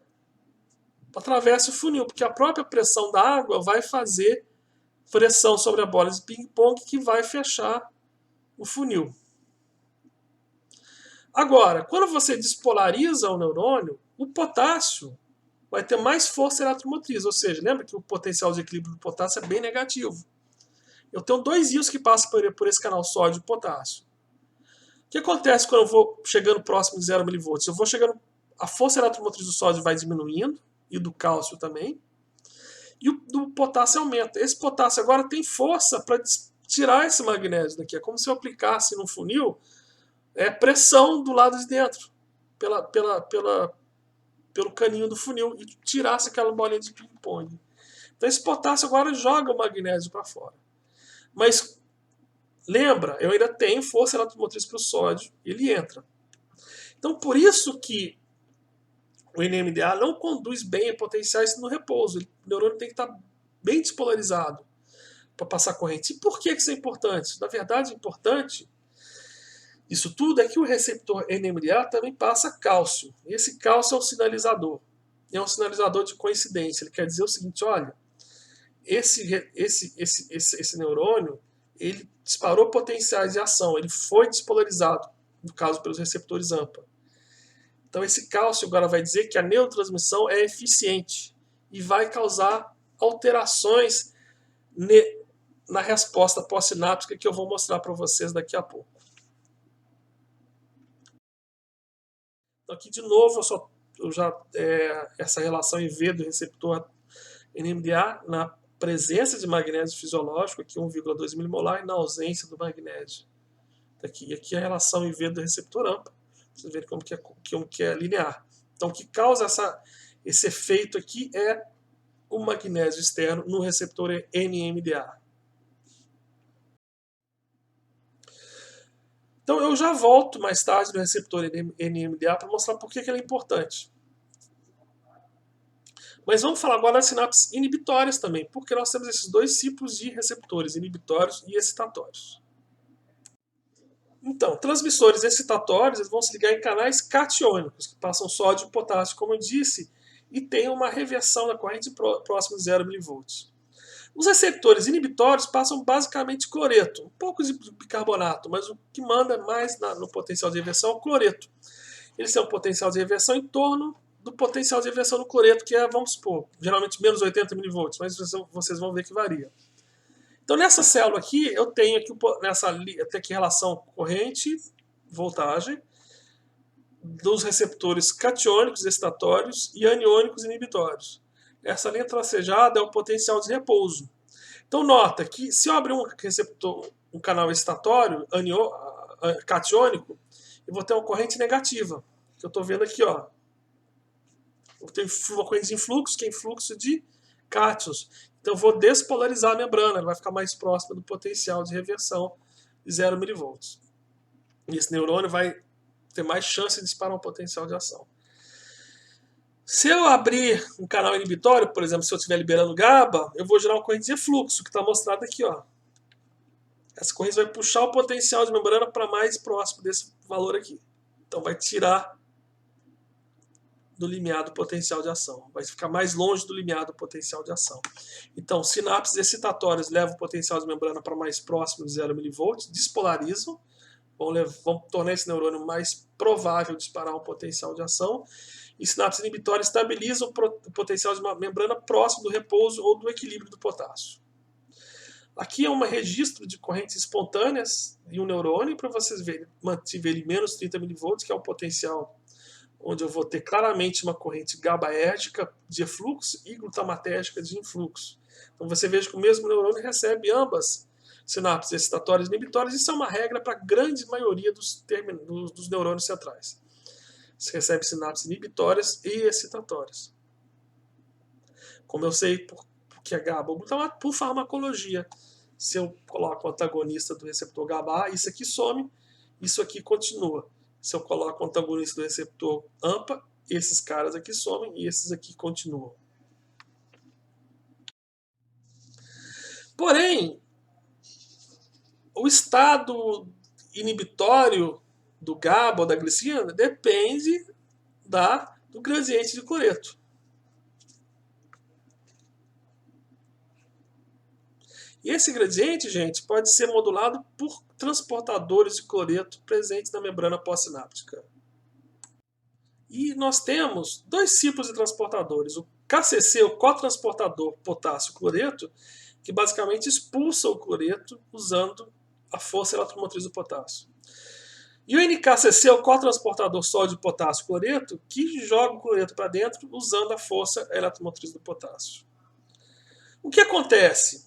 atravesse o funil, porque a própria pressão da água vai fazer pressão sobre a bola de ping-pong que vai fechar o funil. Agora, quando você despolariza o neurônio, o potássio vai ter mais força eletromotriz, ou seja, lembra que o potencial de equilíbrio do potássio é bem negativo. Eu tenho dois íons que passam por esse canal sódio e potássio. O que acontece quando eu vou chegando próximo de 0 mV? Eu vou chegando, a força eletromotriz do sódio vai diminuindo, e do cálcio também, e o do potássio aumenta. Esse potássio agora tem força para tirar esse magnésio daqui. É como se eu aplicasse no funil pressão do lado de dentro, pelo caninho do funil, e tirasse aquela bolinha de ping-pong. Então esse potássio agora joga o magnésio para fora. Mas lembra, eu ainda tenho força eletromotriz para o sódio, ele entra. Então por isso que o NMDA não conduz bem a potenciais no repouso. O neurônio tem que estar bem despolarizado para passar corrente. E por que isso é importante? Na verdade, é importante isso tudo é que o receptor NMDA também passa cálcio. E esse cálcio é um sinalizador. É um sinalizador de coincidência. Ele quer dizer o seguinte, olha, esse neurônio, ele disparou potenciais de ação, ele foi despolarizado, no caso pelos receptores AMPA. Então esse cálcio agora vai dizer que a neurotransmissão é eficiente e vai causar alterações na resposta pós-sináptica que eu vou mostrar para vocês daqui a pouco. Então aqui de novo essa relação IV do receptor NMDA na presença de magnésio fisiológico, aqui 1,2 milimolar, e na ausência do magnésio. E aqui a relação IV do receptor AMPA. Vocês verem como que é linear. Então o que causa esse efeito aqui é o magnésio externo no receptor NMDA. Então eu já volto mais tarde no receptor NMDA para mostrar por que ele é importante. Mas vamos falar agora das sinapses inibitórias também, porque nós temos esses dois tipos de receptores, inibitórios e excitatórios. Então, transmissores excitatórios eles vão se ligar em canais catiônicos, que passam sódio e potássio, como eu disse, e tem uma reversão da corrente próxima de 0 mV. Os receptores inibitórios passam basicamente cloreto, um pouco de bicarbonato, mas o que manda mais no potencial de reversão é o cloreto. Eles têm um potencial de reversão em torno do potencial de reversão do cloreto, que é, vamos supor, geralmente menos 80 mV, mas vocês vão ver que varia. Então nessa célula aqui, eu tenho aqui relação corrente, voltagem, dos receptores catiônicos excitatórios e aniônicos inibitórios. Essa linha tracejada é o potencial de repouso. Então nota que se eu abrir um canal excitatório catiônico, eu vou ter uma corrente negativa, que eu estou vendo aqui, ó. Eu tenho uma corrente de influxo, que é influxo de cátions. Então eu vou despolarizar a membrana, ela vai ficar mais próxima do potencial de reversão de 0 mV. E esse neurônio vai ter mais chance de disparar um potencial de ação. Se eu abrir um canal inibitório, por exemplo, se eu estiver liberando GABA, eu vou gerar uma corrente de efluxo, que está mostrado aqui, ó. Essa corrente vai puxar o potencial de membrana para mais próximo desse valor aqui. Então vai tirar do limiar do potencial de ação. Vai ficar mais longe do limiar do potencial de ação. Então, sinapses excitatórias levam o potencial de membrana para mais próximo de 0 mV, despolarizam, vão tornar esse neurônio mais provável de disparar um potencial de ação. E sinapses inibitórias estabilizam o potencial de uma membrana próximo do repouso ou do equilíbrio do potássio. Aqui é um registro de correntes espontâneas em um neurônio, para vocês verem, mantiver menos 30 mV, que é o potencial onde eu vou ter claramente uma corrente GABAérgica de efluxo e glutamatérgica de influxo. Então você veja que o mesmo neurônio recebe ambas sinapses excitatórias e inibitórias. Isso é uma regra para a grande maioria dos neurônios centrais. Você recebe sinapses inibitórias e excitatórias. Como eu sei porque é GABA ou glutamato, por farmacologia. Se eu coloco o antagonista do receptor GABA, isso aqui some, isso aqui continua. Se eu coloco o antagonista do receptor AMPA, esses caras aqui somem e esses aqui continuam. Porém, o estado inibitório do GABA ou da glicina depende do gradiente de cloreto. E esse gradiente, gente, pode ser modulado por transportadores de cloreto presentes na membrana pós-sináptica. E nós temos dois tipos de transportadores. O KCC, o cotransportador potássio-cloreto, que basicamente expulsa o cloreto usando a força eletromotriz do potássio. E o NKCC, o cotransportador sódio-potássio-cloreto, que joga o cloreto para dentro usando a força eletromotriz do potássio. O que acontece?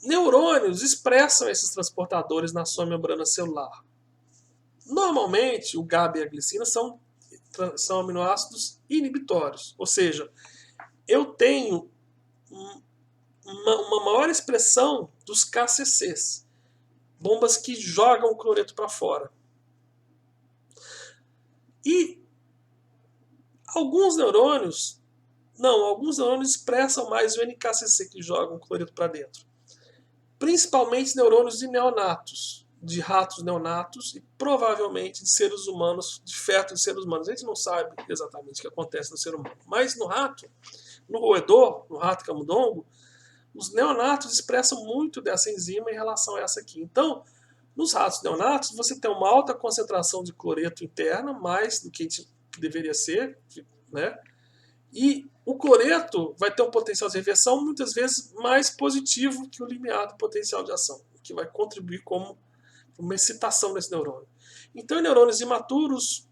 Neurônios expressam esses transportadores na sua membrana celular. Normalmente, o GABA e a glicina são aminoácidos inibitórios, ou seja, eu tenho uma maior expressão dos KCCs. bombas que jogam o cloreto para fora. E alguns neurônios expressam mais o NKCC que jogam o cloreto para dentro. Principalmente neurônios de neonatos, de ratos neonatos e provavelmente de seres humanos, de feto de seres humanos. A gente não sabe exatamente o que acontece no ser humano, mas no rato, no roedor, no rato camundongo, os neonatos expressam muito dessa enzima em relação a essa aqui. Então, nos ratos neonatos, você tem uma alta concentração de cloreto interna, mais do que deveria ser, né? E o cloreto vai ter um potencial de reversão muitas vezes mais positivo que o limiar do potencial de ação, que vai contribuir como uma excitação desse neurônio. Então, em neurônios imaturos,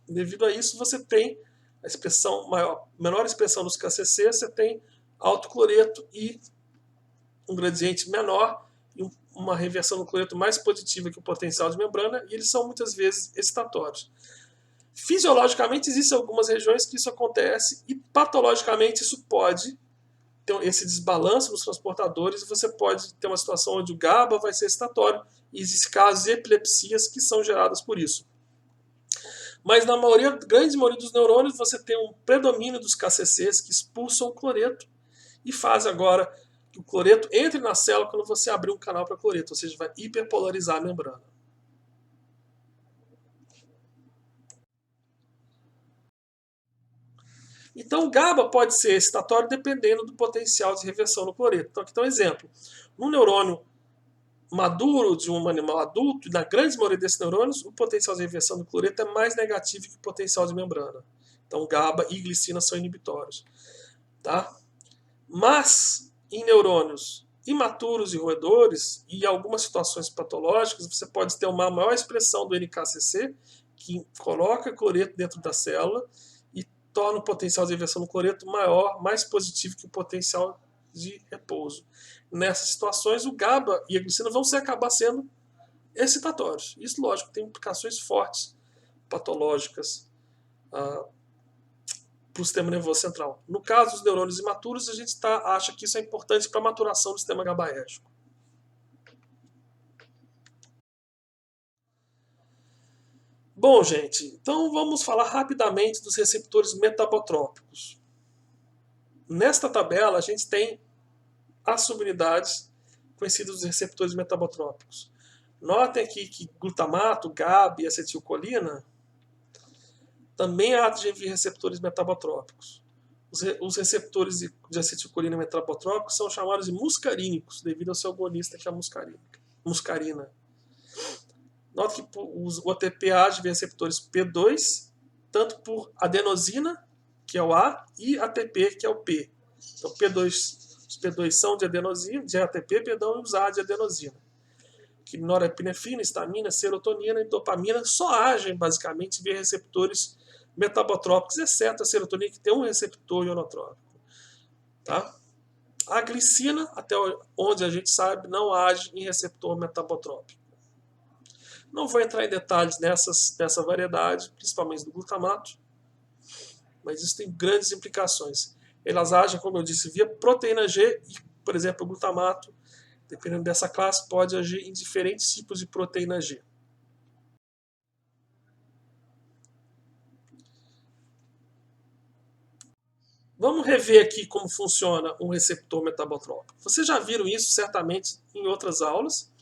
devido a isso, você tem a expressão menor expressão dos KCC, você tem alto cloreto e um gradiente menor e uma reversão do cloreto mais positiva que o potencial de membrana, e eles são muitas vezes excitatórios. Fisiologicamente, existem algumas regiões que isso acontece e patologicamente isso pode ter esse desbalanço nos transportadores e você pode ter uma situação onde o GABA vai ser excitatório e existem casos de epilepsias que são geradas por isso. Mas na grande maioria dos neurônios você tem um predomínio dos KCCs que expulsam o cloreto e faz agora que o cloreto entre na célula quando você abrir um canal para cloreto, ou seja, vai hiperpolarizar a membrana. Então, o GABA pode ser excitatório dependendo do potencial de reversão no cloreto. Então, aqui está um exemplo. No neurônio maduro de um animal adulto, na grande maioria desses neurônios, o potencial de reversão do cloreto é mais negativo que o potencial de membrana. Então, GABA e glicina são inibitórios. Tá? Mas, em neurônios imaturos e roedores, e em algumas situações patológicas, você pode ter uma maior expressão do NKCC, que coloca cloreto dentro da célula, torna o potencial de reversão do cloreto maior, mais positivo que o potencial de repouso. Nessas situações, o GABA e a glicina vão acabar sendo excitatórios. Isso, lógico, tem implicações fortes, patológicas, para o sistema nervoso central. No caso dos neurônios imaturos, a gente acha que isso é importante para a maturação do sistema GABAérgico. Bom, gente, então vamos falar rapidamente dos receptores metabotrópicos. Nesta tabela, a gente tem as subunidades conhecidas dos receptores metabotrópicos. Notem aqui que glutamato, GABA e acetilcolina também há de receptores metabotrópicos. Os receptores de acetilcolina metabotrópicos são chamados de muscarínicos, devido ao seu agonista, que é a muscarina. Nota que o ATP age via receptores P2, tanto por adenosina, que é o A, e ATP, que é o P. Então, os P2 são de adenosina, de ATP, perdão, e os A de adenosina. Que norepinefrina, histamina, serotonina e dopamina só agem, basicamente, via receptores metabotrópicos, exceto a serotonina, que tem um receptor ionotrópico. Tá? A glicina, até onde a gente sabe, não age em receptor metabotrópico. Não vou entrar em detalhes dessa variedade, principalmente do glutamato, mas isso tem grandes implicações. Elas agem, como eu disse, via proteína G e, por exemplo, o glutamato, dependendo dessa classe, pode agir em diferentes tipos de proteína G. Vamos rever aqui como funciona um receptor metabotrópico. Vocês já viram isso certamente em outras aulas.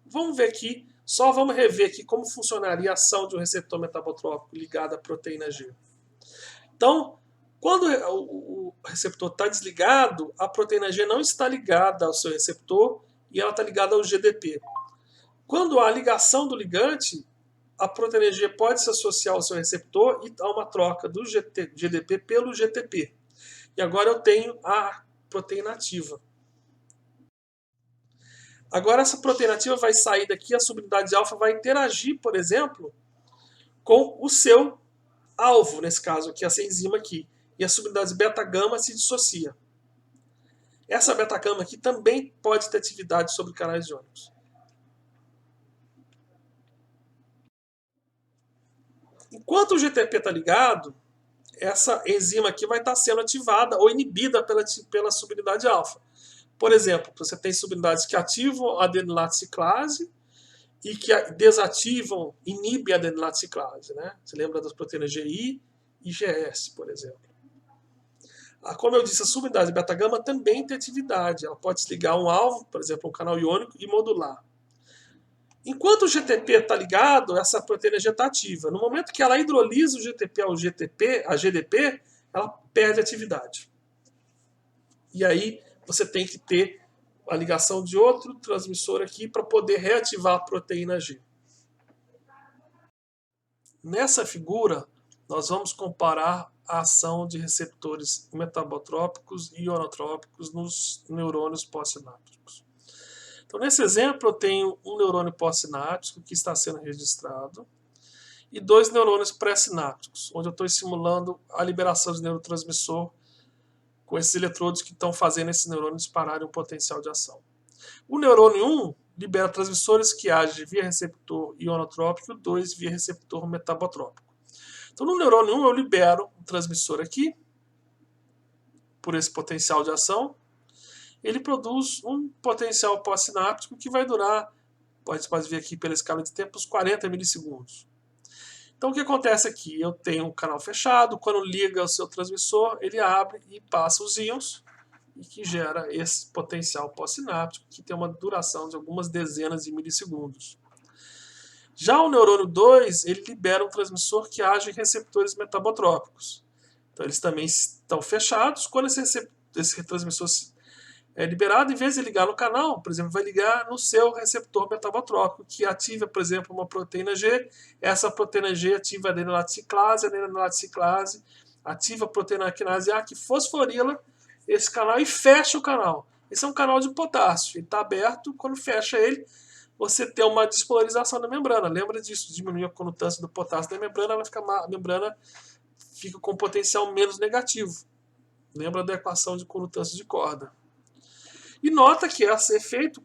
Vamos ver aqui, só vamos rever aqui como funcionaria a ação de um receptor metabotrópico ligado à proteína G. Então, quando o receptor está desligado, a proteína G não está ligada ao seu receptor e ela está ligada ao GDP. Quando há ligação do ligante, a proteína G pode se associar ao seu receptor e há uma troca do GDP pelo GTP. E agora eu tenho a proteína ativa. Agora essa proteína ativa vai sair daqui, a subunidade alfa vai interagir, por exemplo, com o seu alvo, nesse caso aqui, essa enzima aqui. E a subunidade beta-gama se dissocia. Essa beta-gama aqui também pode ter atividade sobre canais iônicos. Enquanto o GTP está ligado, essa enzima aqui vai estar sendo ativada ou inibida pela subunidade alfa. Por exemplo, você tem subunidades que ativam a adenilato ciclase e que desativam, inibem a adenilato ciclase, né? Você lembra das proteínas GI e GS, por exemplo. Como eu disse, a subunidade beta-gama também tem atividade. Ela pode desligar um alvo, por exemplo, um canal iônico, e modular. Enquanto o GTP está ligado, essa proteína G está ativa. No momento que ela hidrolisa o GTP ao GTP, a GDP, ela perde atividade. E aí você tem que ter a ligação de outro transmissor aqui para poder reativar a proteína G. Nessa figura, nós vamos comparar a ação de receptores metabotrópicos e ionotrópicos nos neurônios pós-sinápticos. Então, nesse exemplo, eu tenho um neurônio pós-sináptico que está sendo registrado e 2 neurônios pré-sinápticos, onde eu estou estimulando a liberação de neurotransmissor com esses eletrodos que estão fazendo esse neurônio dispararem um potencial de ação. O neurônio 1 libera transmissores que agem via receptor ionotrópico e o 2 via receptor metabotrópico. Então, no neurônio 1, eu libero um transmissor aqui, por esse potencial de ação. Ele produz um potencial pós-sináptico que vai durar, pode ver aqui pela escala de tempo, uns 40 milissegundos. Então, o que acontece aqui? Eu tenho um canal fechado, quando liga o seu transmissor, ele abre e passa os íons, e que gera esse potencial pós-sináptico, que tem uma duração de algumas dezenas de milissegundos. Já o neurônio 2, ele libera um transmissor que age em receptores metabotrópicos. Então, eles também estão fechados. Quando esse transmissor é liberado, em vez de ligar no canal, por exemplo, vai ligar no seu receptor metabotrópico, que ativa, por exemplo, uma proteína G. Essa proteína G ativa a adenilato ciclase ativa a proteína quinase A, que fosforila esse canal e fecha o canal. Esse é um canal de potássio. Ele está aberto, quando fecha ele, você tem uma despolarização da membrana. Lembra disso? Diminui a conutância do potássio da membrana, a membrana fica com potencial menos negativo. Lembra da equação de conutância de corda. E nota que esse efeito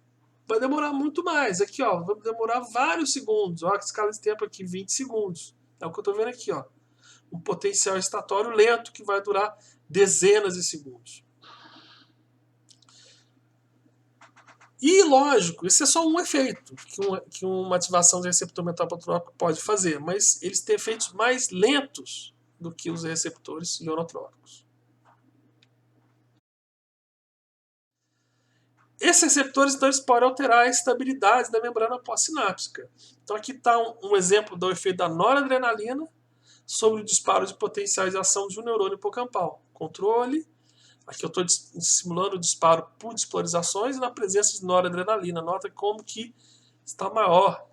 vai demorar muito mais. Aqui, ó, vai demorar vários segundos. Olha a escala de tempo aqui, 20 segundos. É o que eu estou vendo aqui, ó. Um potencial excitatório lento que vai durar dezenas de segundos. E, lógico, isso é só um efeito que uma ativação de receptor metabotrópico pode fazer, mas eles têm efeitos mais lentos do que os receptores ionotrópicos. Esses receptores, então, eles podem alterar a estabilidade da membrana pós-sináptica. Então, aqui está um exemplo do efeito da noradrenalina sobre o disparo de potenciais de ação de um neurônio hipocampal. Controle. Aqui eu estou simulando o disparo por despolarizações e na presença de noradrenalina. Nota como que está maior.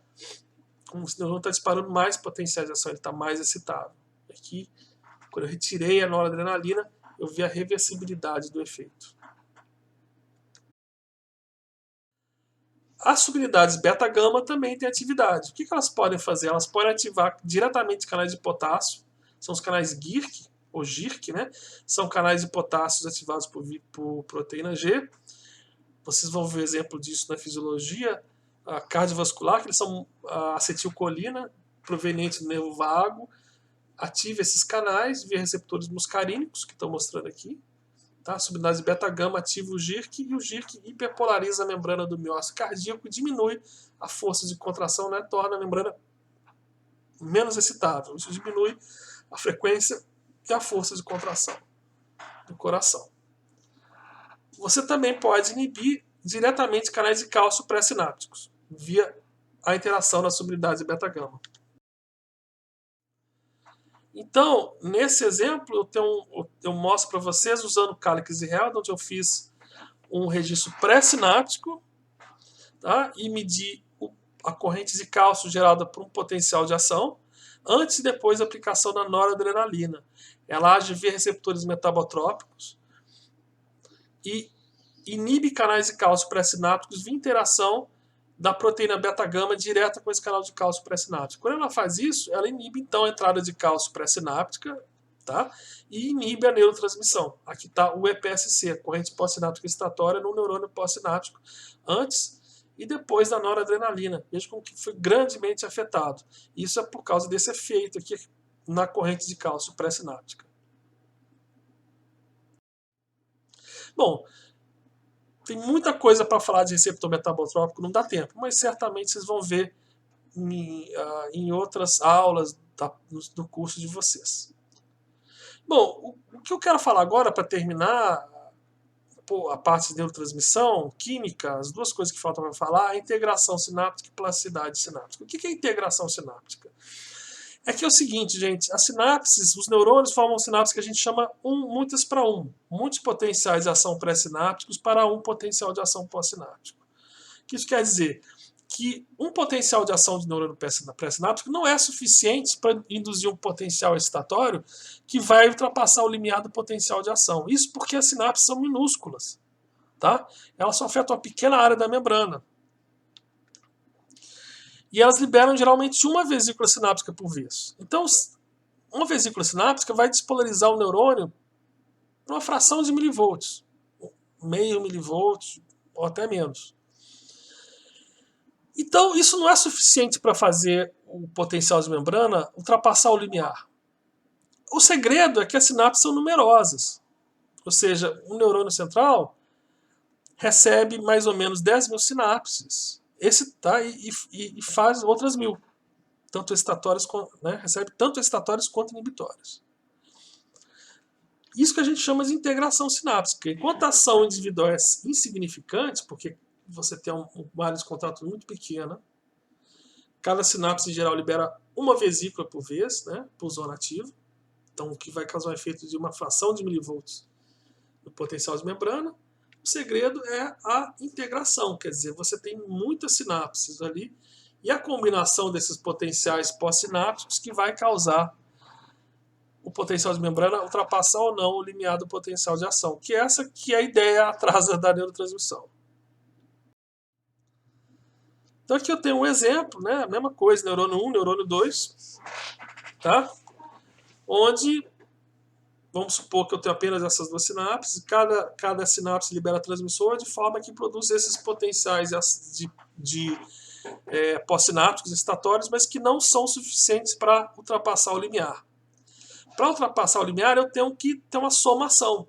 Como se o neurônio está disparando mais potenciais de ação, ele está mais excitado. Aqui, quando eu retirei a noradrenalina, eu vi a reversibilidade do efeito. As subunidades beta-gama também têm atividade. O que elas podem fazer? Elas podem ativar diretamente canais de potássio. São os canais GIRC, ou GIRC, né? São canais de potássio ativados por proteína G. Vocês vão ver exemplo disso na fisiologia cardiovascular, que eles são acetilcolina, proveniente do nervo vago. Ativa esses canais via receptores muscarínicos, que estão mostrando aqui. Tá? A subunidade beta-gama ativa o GIRC e o GIRC hiperpolariza a membrana do miócito cardíaco e diminui a força de contração, né? Torna a membrana menos excitável. Isso diminui a frequência e a força de contração do coração. Você também pode inibir diretamente canais de cálcio pré-sinápticos via a interação das subunidades beta-gama. Então, nesse exemplo, eu mostro para vocês usando o Calyx e Heldon, onde eu fiz um registro pré-sináptico, tá? E medi a corrente de cálcio gerada por um potencial de ação, antes e depois da aplicação da noradrenalina. Ela age via receptores metabotrópicos e inibe canais de cálcio pré-sinápticos via interação da proteína beta-gama direta com esse canal de cálcio pré-sináptico. Quando ela faz isso, ela inibe então a entrada de cálcio pré-sináptica, tá? E inibe a neurotransmissão. Aqui está o EPSC, a corrente pós-sináptica excitatória no neurônio pós-sináptico, antes e depois da noradrenalina. Veja como que foi grandemente afetado. Isso é por causa desse efeito aqui na corrente de cálcio pré-sináptica. Bom, Tem muita coisa para falar de receptor metabotrópico, não dá tempo, mas certamente vocês vão ver em outras aulas do curso de vocês. Bom, o que eu quero falar agora, para terminar a parte de neurotransmissão, química, as duas coisas que faltam para falar, a integração sináptica e plasticidade sináptica. O que é integração sináptica? É que é o seguinte, gente, as sinapses, os neurônios formam sinapses que a gente chama muitas para um. Muitos potenciais de ação pré-sinápticos para um potencial de ação pós-sináptico. O que isso quer dizer? Que um potencial de ação de neurônio pré-sináptico não é suficiente para induzir um potencial excitatório que vai ultrapassar o limiar do potencial de ação. Isso porque as sinapses são minúsculas. Tá? Elas só afetam uma pequena área da membrana. E elas liberam geralmente uma vesícula sináptica por vez. Então, uma vesícula sináptica vai despolarizar o neurônio por uma fração de milivolts. Meio milivolt ou até menos. Então, isso não é suficiente para fazer o potencial de membrana ultrapassar o limiar. O segredo é que as sinapses são numerosas. Ou seja, um neurônio central recebe mais ou menos 10.000 sinapses. E faz outras 1.000. Tanto excitatórias, né, recebe tanto excitatórias quanto inibitórias. Isso que a gente chama de integração sináptica. Enquanto a ação individual é insignificante, porque você tem uma área de contato muito pequena, cada sinapse em geral libera uma vesícula por vez, né, por zona ativa, então o que vai causar um efeito de uma fração de milivolts no potencial de membrana. O segredo é a integração, quer dizer, você tem muitas sinapses ali e a combinação desses potenciais pós-sinápticos que vai causar o potencial de membrana ultrapassar ou não o limiar do potencial de ação, que é essa que é a ideia atrás da neurotransmissão. Então aqui eu tenho um exemplo, né, a mesma coisa, neurônio 1, neurônio 2, tá? Onde, vamos supor que eu tenho apenas essas duas sinapses, cada sinapse libera transmissor de forma que produz esses potenciais de pós-sinápticos excitatórios, mas que não são suficientes para ultrapassar o limiar. Para ultrapassar o limiar, eu tenho que ter uma somação.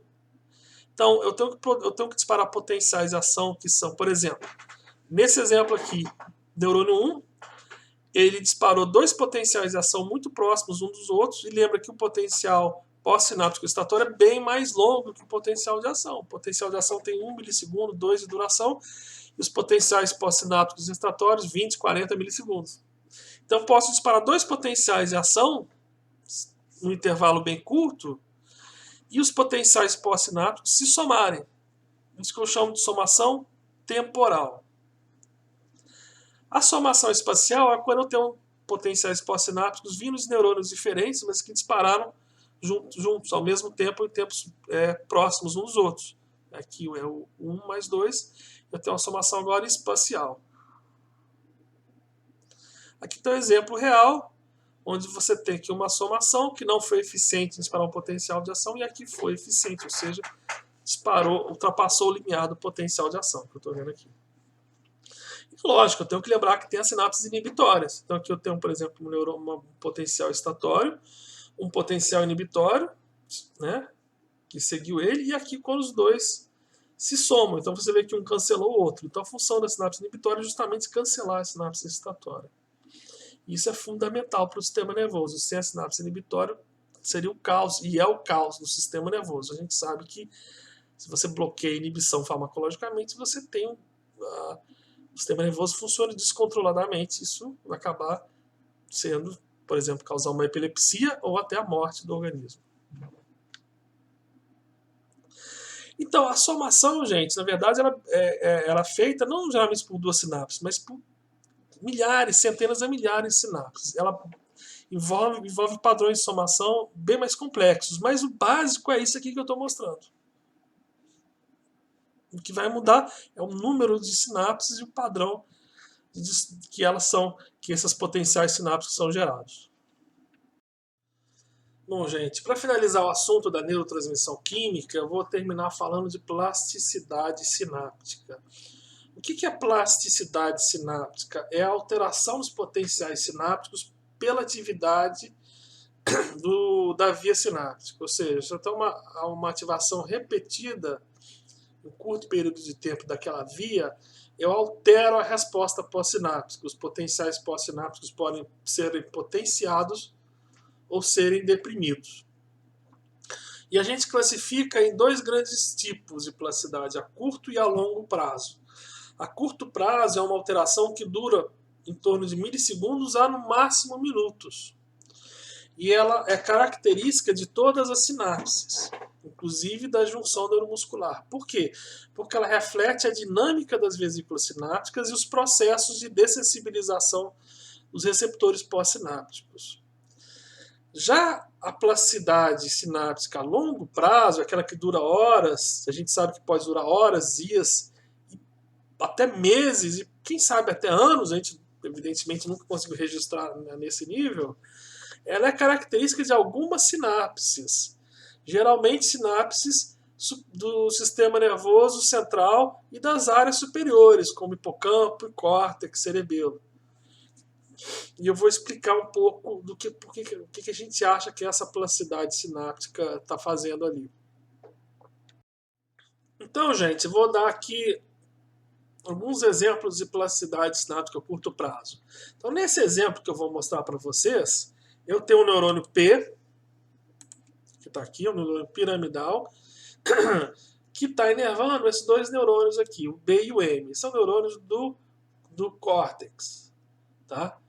Então, eu tenho que disparar potenciais de ação que são, por exemplo, nesse exemplo aqui, neurônio 1, ele disparou dois potenciais de ação muito próximos uns dos outros, e lembra que o potencial pós-sináptico excitatório é bem mais longo que o potencial de ação. O potencial de ação tem 1 milissegundo, 2 de duração, e os potenciais pós-sinápticos excitatórios 20, 40 milissegundos. Então, eu posso disparar dois potenciais de ação num intervalo bem curto, e os potenciais pós-sinápticos se somarem. Isso que eu chamo de somação temporal. A somação espacial é quando eu tenho potenciais pós-sinápticos vindo de neurônios diferentes, mas que dispararam juntos ao mesmo tempo, em tempos próximos uns dos outros. Aqui é o 1 mais 2, eu tenho uma somação agora espacial. Aqui está um exemplo real, onde você tem aqui uma somação que não foi eficiente em disparar um potencial de ação, e aqui foi eficiente, ou seja, ultrapassou o limiar do potencial de ação, que eu estou vendo aqui. E, lógico, eu tenho que lembrar que tem as sinapses inibitórias. Então aqui eu tenho, por exemplo, um potencial excitatório, um potencial inibitório, né, que seguiu ele, e aqui quando os dois se somam. Então você vê que um cancelou o outro. Então a função da sinapse inibitória é justamente cancelar a sinapse excitatória. Isso é fundamental para o sistema nervoso. Sem a sinapse inibitória seria o caos, e é o caos do sistema nervoso. A gente sabe que se você bloqueia a inibição farmacologicamente, você tem o sistema nervoso funciona descontroladamente. Isso vai acabar sendo, por exemplo, causar uma epilepsia ou até a morte do organismo. Então, a somação, gente, na verdade, ela é feita não geralmente por duas sinapses, mas por milhares, centenas a milhares de sinapses. Ela envolve padrões de somação bem mais complexos, mas o básico é isso aqui que eu estou mostrando. O que vai mudar é o número de sinapses e o padrão que essas potenciais sinapses são gerados. Bom, gente, para finalizar o assunto da neurotransmissão química, eu vou terminar falando de plasticidade sináptica. O que é plasticidade sináptica? É a alteração dos potenciais sinápticos pela atividade da via sináptica. Ou seja, você tem uma ativação repetida um curto período de tempo daquela via, eu altero a resposta pós-sináptica. Os potenciais pós-sinápticos podem serem potenciados ou serem deprimidos. E a gente classifica em dois grandes tipos de plasticidade, a curto e a longo prazo. A curto prazo é uma alteração que dura em torno de milissegundos a no máximo minutos. E ela é característica de todas as sinapses, inclusive da junção neuromuscular. Por quê? Porque ela reflete a dinâmica das vesículas sinápticas e os processos de dessensibilização dos receptores pós-sinápticos. Já a plasticidade sináptica a longo prazo, aquela que dura horas, a gente sabe que pode durar horas, dias, até meses, e quem sabe até anos, a gente evidentemente nunca conseguiu registrar nesse nível, ela é característica de algumas sinapses, geralmente sinapses do sistema nervoso central e das áreas superiores, como hipocampo, córtex, cerebelo. E eu vou explicar um pouco do que a gente acha que essa plasticidade sináptica está fazendo ali. Então, gente, vou dar aqui alguns exemplos de plasticidade sináptica a curto prazo. Então, nesse exemplo que eu vou mostrar para vocês, eu tenho um neurônio P, que está aqui, um neurônio piramidal, que está inervando esses dois neurônios aqui, o B e o M. São neurônios do córtex. Tá?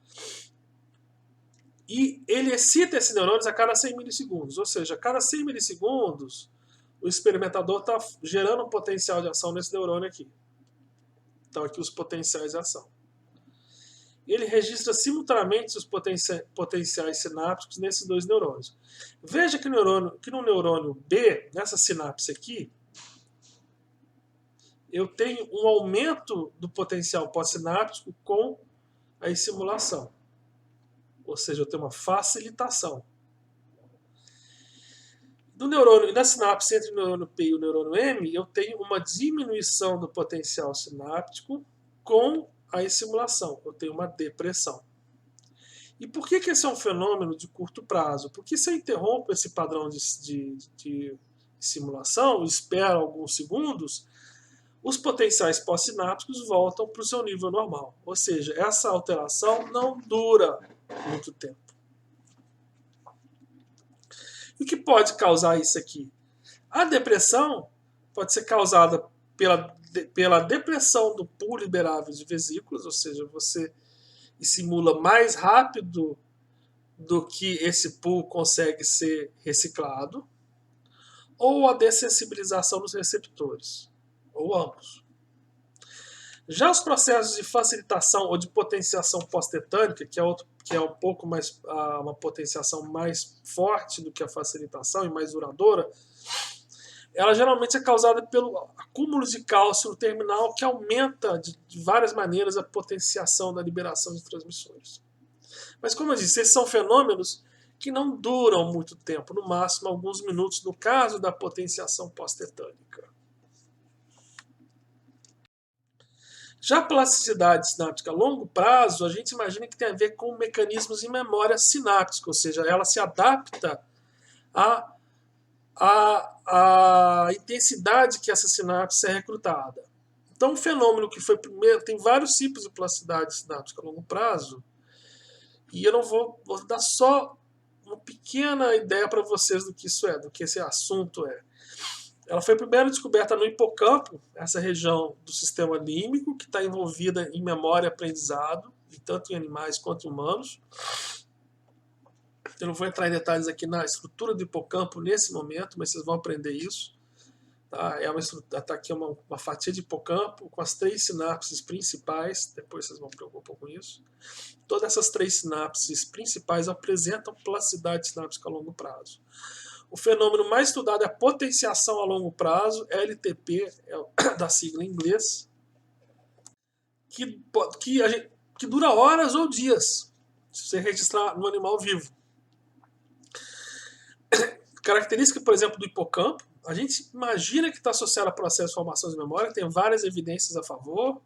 E ele excita esses neurônios a cada 100 milissegundos. Ou seja, a cada 100 milissegundos, o experimentador está gerando um potencial de ação nesse neurônio aqui. Então, aqui os potenciais de ação. Ele registra simultaneamente os potenciais sinápticos nesses dois neurônios. Veja que no neurônio B, nessa sinapse aqui, eu tenho um aumento do potencial pós-sináptico com a estimulação. Ou seja, eu tenho uma facilitação. Na sinapse entre o neurônio P e o neurônio M, eu tenho uma diminuição do potencial sináptico com a estimulação. Eu tenho uma depressão. E por que esse é um fenômeno de curto prazo? Porque se eu interrompo esse padrão de estimulação, espero alguns segundos, os potenciais pós-sinápticos voltam para o seu nível normal. Ou seja, essa alteração não dura muito tempo. E o que pode causar isso aqui? A depressão pode ser causada pela depressão do pool liberável de vesículas, ou seja, você estimula mais rápido do que esse pool consegue ser reciclado, ou a dessensibilização dos receptores, ou ambos. Já os processos de facilitação ou de potenciação pós-tetânica, que é um pouco mais uma potenciação mais forte do que a facilitação e mais duradoura, ela geralmente é causada pelo acúmulo de cálcio no terminal, que aumenta de várias maneiras a potenciação da liberação de transmissores. Mas, como eu disse, esses são fenômenos que não duram muito tempo, no máximo alguns minutos, no caso da potenciação pós-tetânica. Já a plasticidade sináptica a longo prazo, a gente imagina que tem a ver com mecanismos de memória sináptica, ou seja, ela se adapta à intensidade que essa sinapse é recrutada. Então, um fenômeno que foi primeiro, tem vários tipos de plasticidade sináptica a longo prazo, e eu não vou dar só uma pequena ideia para vocês do que isso é, do que esse assunto é. Ela foi primeiro descoberta no hipocampo, essa região do sistema límbico, que está envolvida em memória e aprendizado, tanto em animais quanto em humanos. Eu não vou entrar em detalhes aqui na estrutura do hipocampo nesse momento, mas vocês vão aprender isso. Tá? Tá aqui uma fatia de hipocampo com as 3 sinapses principais, depois vocês vão preocupar com isso. Todas essas 3 sinapses principais apresentam plasticidade sináptica a longo prazo. O fenômeno mais estudado é a potenciação a longo prazo, LTP, da sigla em inglês, que dura horas ou dias, se você registrar no animal vivo. Característica, por exemplo, do hipocampo, a gente imagina que está associado a processo de formação de memória, tem várias evidências a favor,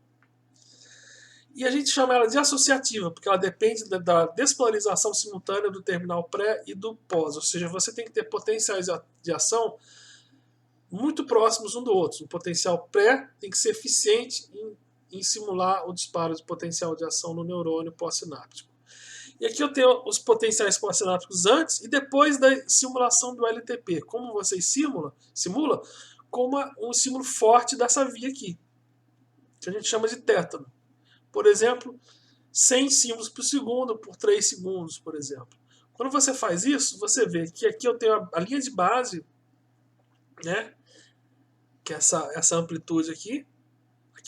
e a gente chama ela de associativa, porque ela depende da despolarização simultânea do terminal pré e do pós, ou seja, você tem que ter potenciais de ação muito próximos um do outro. O potencial pré tem que ser eficiente em simular o disparo de potencial de ação no neurônio pós-sináptico. E aqui eu tenho os potenciais pós-sinápticos antes e depois da simulação do LTP. Como você simula com um estímulo forte dessa via aqui, que a gente chama de tétano. Por exemplo, 100 estímulos por segundo por 3 segundos, por exemplo. Quando você faz isso, você vê que aqui eu tenho a linha de base, né, que é essa amplitude aqui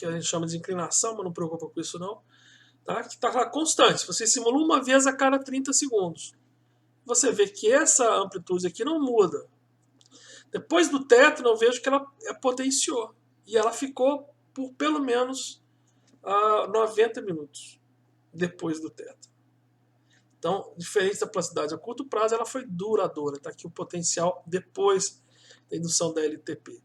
a gente chama de inclinação, mas não preocupa com isso não, tá? Que está lá constante. Você simula uma vez a cada 30 segundos. Você vê que essa amplitude aqui não muda. Depois do tétano, eu vejo que ela potenciou. E ela ficou por pelo menos 90 minutos depois do tétano. Então, diferente da plasticidade a curto prazo, ela foi duradoura. Está aqui o potencial depois da indução da LTP.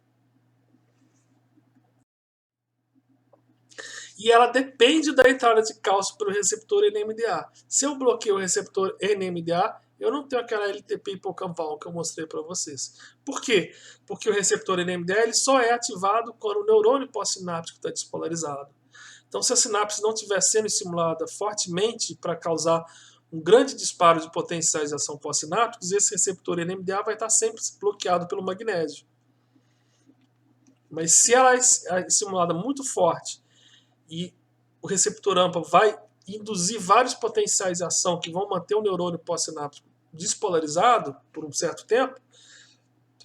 E ela depende da entrada de cálcio pelo receptor NMDA. Se eu bloqueio o receptor NMDA, eu não tenho aquela LTP hipocampal que eu mostrei para vocês. Por quê? Porque o receptor NMDA ele só é ativado quando o neurônio pós-sináptico está despolarizado. Então, se a sinapse não estiver sendo estimulada fortemente para causar um grande disparo de potenciais de ação pós-sinápticos, esse receptor NMDA vai estar sempre bloqueado pelo magnésio. Mas se ela é estimulada muito forte e o receptor AMPA vai induzir vários potenciais de ação que vão manter o neurônio pós-sináptico despolarizado por um certo tempo,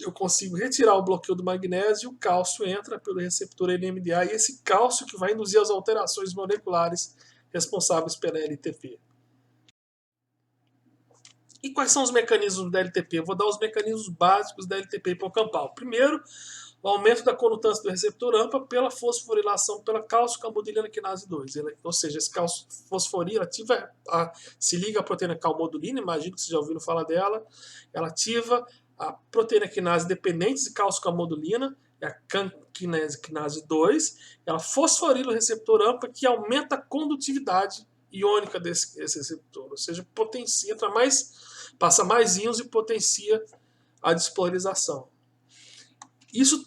eu consigo retirar o bloqueio do magnésio e o cálcio entra pelo receptor NMDA, e esse cálcio que vai induzir as alterações moleculares responsáveis pela LTP. E quais são os mecanismos da LTP? Eu vou dar os mecanismos básicos da LTP hipocampal. Primeiro, o aumento da conduktância do receptor AMPA pela fosforilação pela calcio-calmodulina quinase 2. Ou seja, esse calcio fosforila se liga à proteína calmodulina, imagino que vocês já ouviram falar dela. Ela ativa a proteína quinase dependente de calcio-calmodulina, é a quinase 2. Ela fosforila o receptor AMPA, que aumenta a condutividade iônica desse receptor. Ou seja, passa mais íons e potencia a despolarização. Esse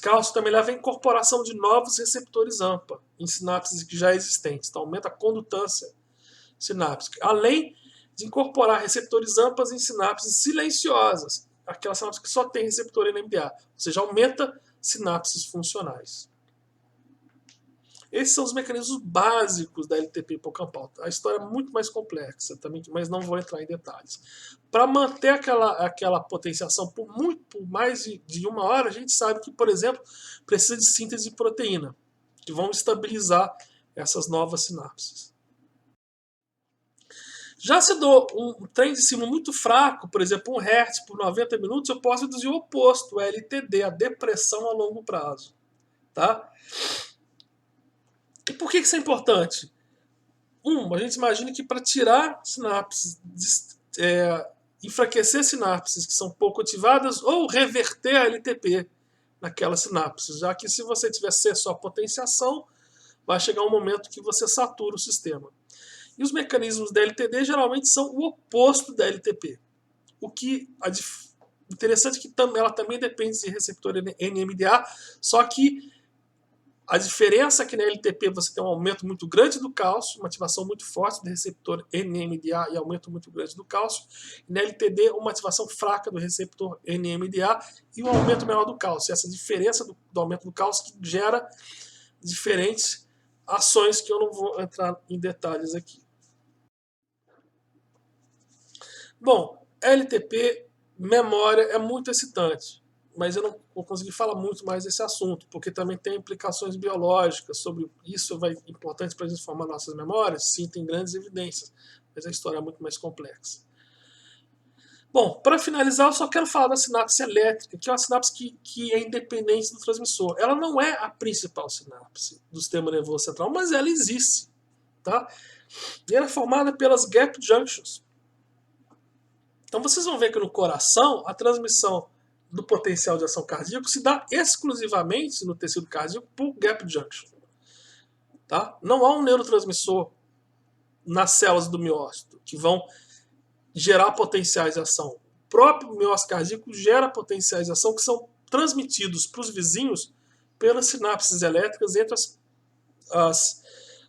cálcio também leva à incorporação de novos receptores AMPA em sinapses já existentes, então aumenta a condutância sináptica, além de incorporar receptores AMPA em sinapses silenciosas, aquelas sinapses que só tem receptor NMDA, ou seja, aumenta sinapses funcionais. Esses são os mecanismos básicos da LTP hipocampal. A história é muito mais complexa, também, mas não vou entrar em detalhes. Para manter aquela potenciação por mais de uma hora, a gente sabe que, por exemplo, precisa de síntese de proteína, que vão estabilizar essas novas sinapses. Já se eu dou um trem de estímulo muito fraco, por exemplo, 1 Hz por 90 minutos, eu posso reduzir o oposto, o LTD, a depressão a longo prazo. Tá? E por que isso é importante? A gente imagina que para tirar sinapses, enfraquecer sinapses que são pouco ativadas ou reverter a LTP naquelas sinapses, já que se você tiver só potenciação, vai chegar um momento que você satura o sistema. E os mecanismos da LTD geralmente são o oposto da LTP. O que interessante é que ela também depende de receptor NMDA, só que a diferença é que na LTP você tem um aumento muito grande do cálcio, uma ativação muito forte do receptor NMDA e aumento muito grande do cálcio. E na LTD, uma ativação fraca do receptor NMDA e um aumento menor do cálcio. Essa diferença do aumento do cálcio que gera diferentes ações que eu não vou entrar em detalhes aqui. Bom, LTP, memória, é muito excitante, mas eu não vou conseguir falar muito mais desse assunto, porque também tem implicações biológicas sobre isso. Importante para a gente formar nossas memórias? Sim, tem grandes evidências, mas a história é muito mais complexa. Bom, para finalizar, eu só quero falar da sinapse elétrica, que é uma sinapse que é independente do transmissor. Ela não é a principal sinapse do sistema nervoso central, mas ela existe. Tá? E ela é formada pelas gap junctions. Então vocês vão ver que no coração, a transmissão do potencial de ação cardíaco se dá exclusivamente no tecido cardíaco por gap junction. Tá? Não há um neurotransmissor nas células do miócito que vão gerar potenciais de ação. próprio miócito cardíaco gera potenciais de ação que são transmitidos para os vizinhos pelas sinapses elétricas entre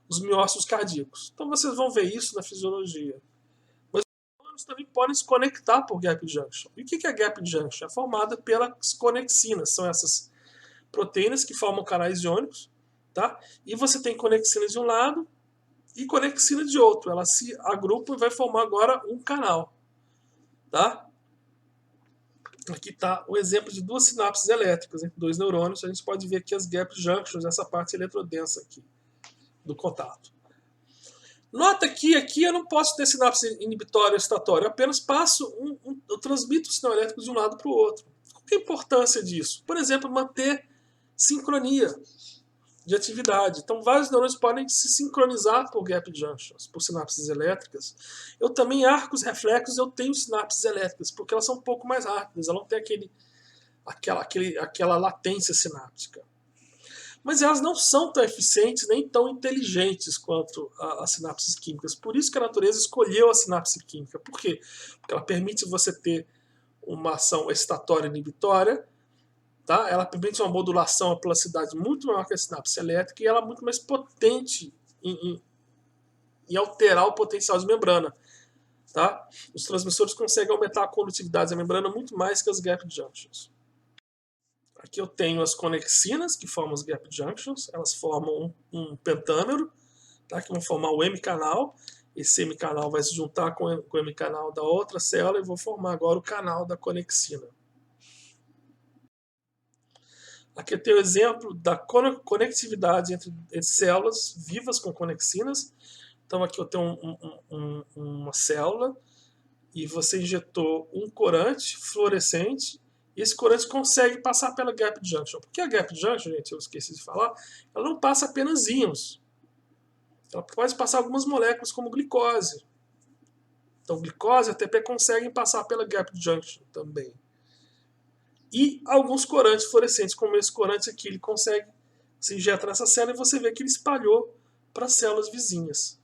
os miócitos cardíacos. Então vocês vão ver isso na fisiologia. Mas os neurônios também podem se conectar por gap junction. E o que é gap junction? É formada pelas conexinas. São essas proteínas que formam canais iônicos, tá? E você tem conexinas de um lado e conexina de outro. Elas se agrupam e vai formar agora um canal, tá? Aqui está o exemplo de duas sinapses elétricas entre dois neurônios. A gente pode ver aqui as gap junctions, essa parte eletrodensa aqui do contato. Nota que aqui eu não posso ter sinapse inibitória ou excitatória, eu apenas passo, eu transmito o sinal elétrico de um lado para o outro. Qual que é a importância disso? Por exemplo, manter sincronia de atividade. Então, vários neurônios podem se sincronizar por gap junctions, por sinapses elétricas. Eu também, arcos reflexos, eu tenho sinapses elétricas, porque elas são um pouco mais rápidas, elas não têm aquela latência sináptica. Mas elas não são tão eficientes nem tão inteligentes quanto as sinapses químicas. Por isso que a natureza escolheu a sinapse química. Por quê? Porque ela permite você ter uma ação excitatória e inibitória, tá? Ela permite uma modulação, uma velocidade muito maior que a sinapse elétrica e ela é muito mais potente em alterar o potencial de membrana. Tá? Os transmissores conseguem aumentar a condutividade da membrana muito mais que as gap junctions. Aqui eu tenho as conexinas, que formam as gap junctions. Elas formam um pentâmero, tá? Que vão formar o M-canal. Esse M-canal vai se juntar com o M-canal da outra célula e vou formar agora o canal da conexina. Aqui eu tenho o exemplo da conectividade entre células vivas com conexinas. Então aqui eu tenho uma célula e você injetou um corante fluorescente e esse corante consegue passar pela gap junction. Porque a gap junction, gente, eu esqueci de falar, ela não passa apenas íons. Ela pode passar algumas moléculas como glicose. Então glicose e ATP conseguem passar pela gap junction também. E alguns corantes fluorescentes, como esse corante aqui, ele consegue se injetar nessa célula e você vê que ele espalhou para as células vizinhas,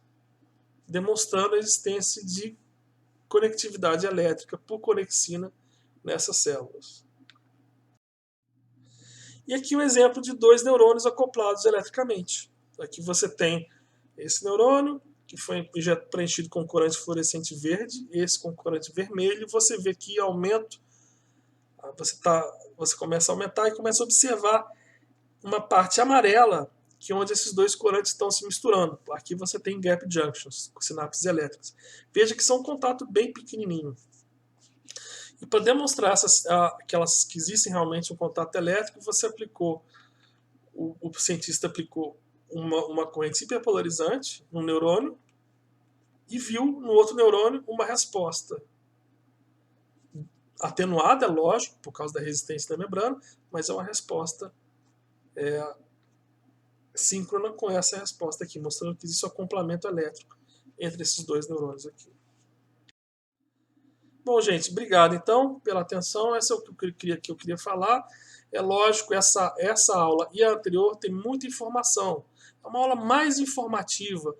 demonstrando a existência de conectividade elétrica por conexina nessas células. E aqui um exemplo de dois neurônios acoplados eletricamente. Aqui você tem esse neurônio, que foi preenchido com corante fluorescente verde, esse com corante vermelho, e você vê que aumento, você começa a aumentar e começa a observar uma parte amarela, que é onde esses dois corantes estão se misturando. Aqui você tem gap junctions, com sinapses elétricas. Veja que são um contato bem pequenininho. E para demonstrar que existem realmente um contato elétrico, você aplicou, o cientista aplicou uma corrente hiperpolarizante no neurônio e viu no outro neurônio uma resposta atenuada, é lógico, por causa da resistência da membrana, mas é uma resposta síncrona com essa resposta aqui, mostrando que existe um acoplamento elétrico entre esses dois neurônios aqui. Bom, gente, obrigado então pela atenção. Essa é o que eu queria falar. É lógico, essa aula e a anterior tem muita informação. É uma aula mais informativa.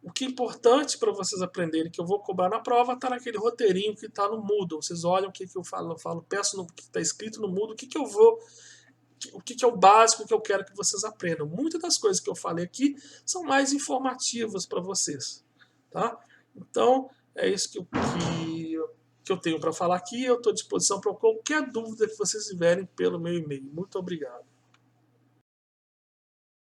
O que é importante para vocês aprenderem, que eu vou cobrar na prova, está naquele roteirinho que está no Moodle. Vocês olham o que eu falo, peço no que está escrito no Moodle, o que é o básico que eu quero que vocês aprendam. Muitas das coisas que eu falei aqui são mais informativas para vocês. Tá? Então, é isso que eu tenho para falar aqui. Eu estou à disposição para qualquer dúvida que vocês tiverem pelo meu e-mail. Muito obrigado.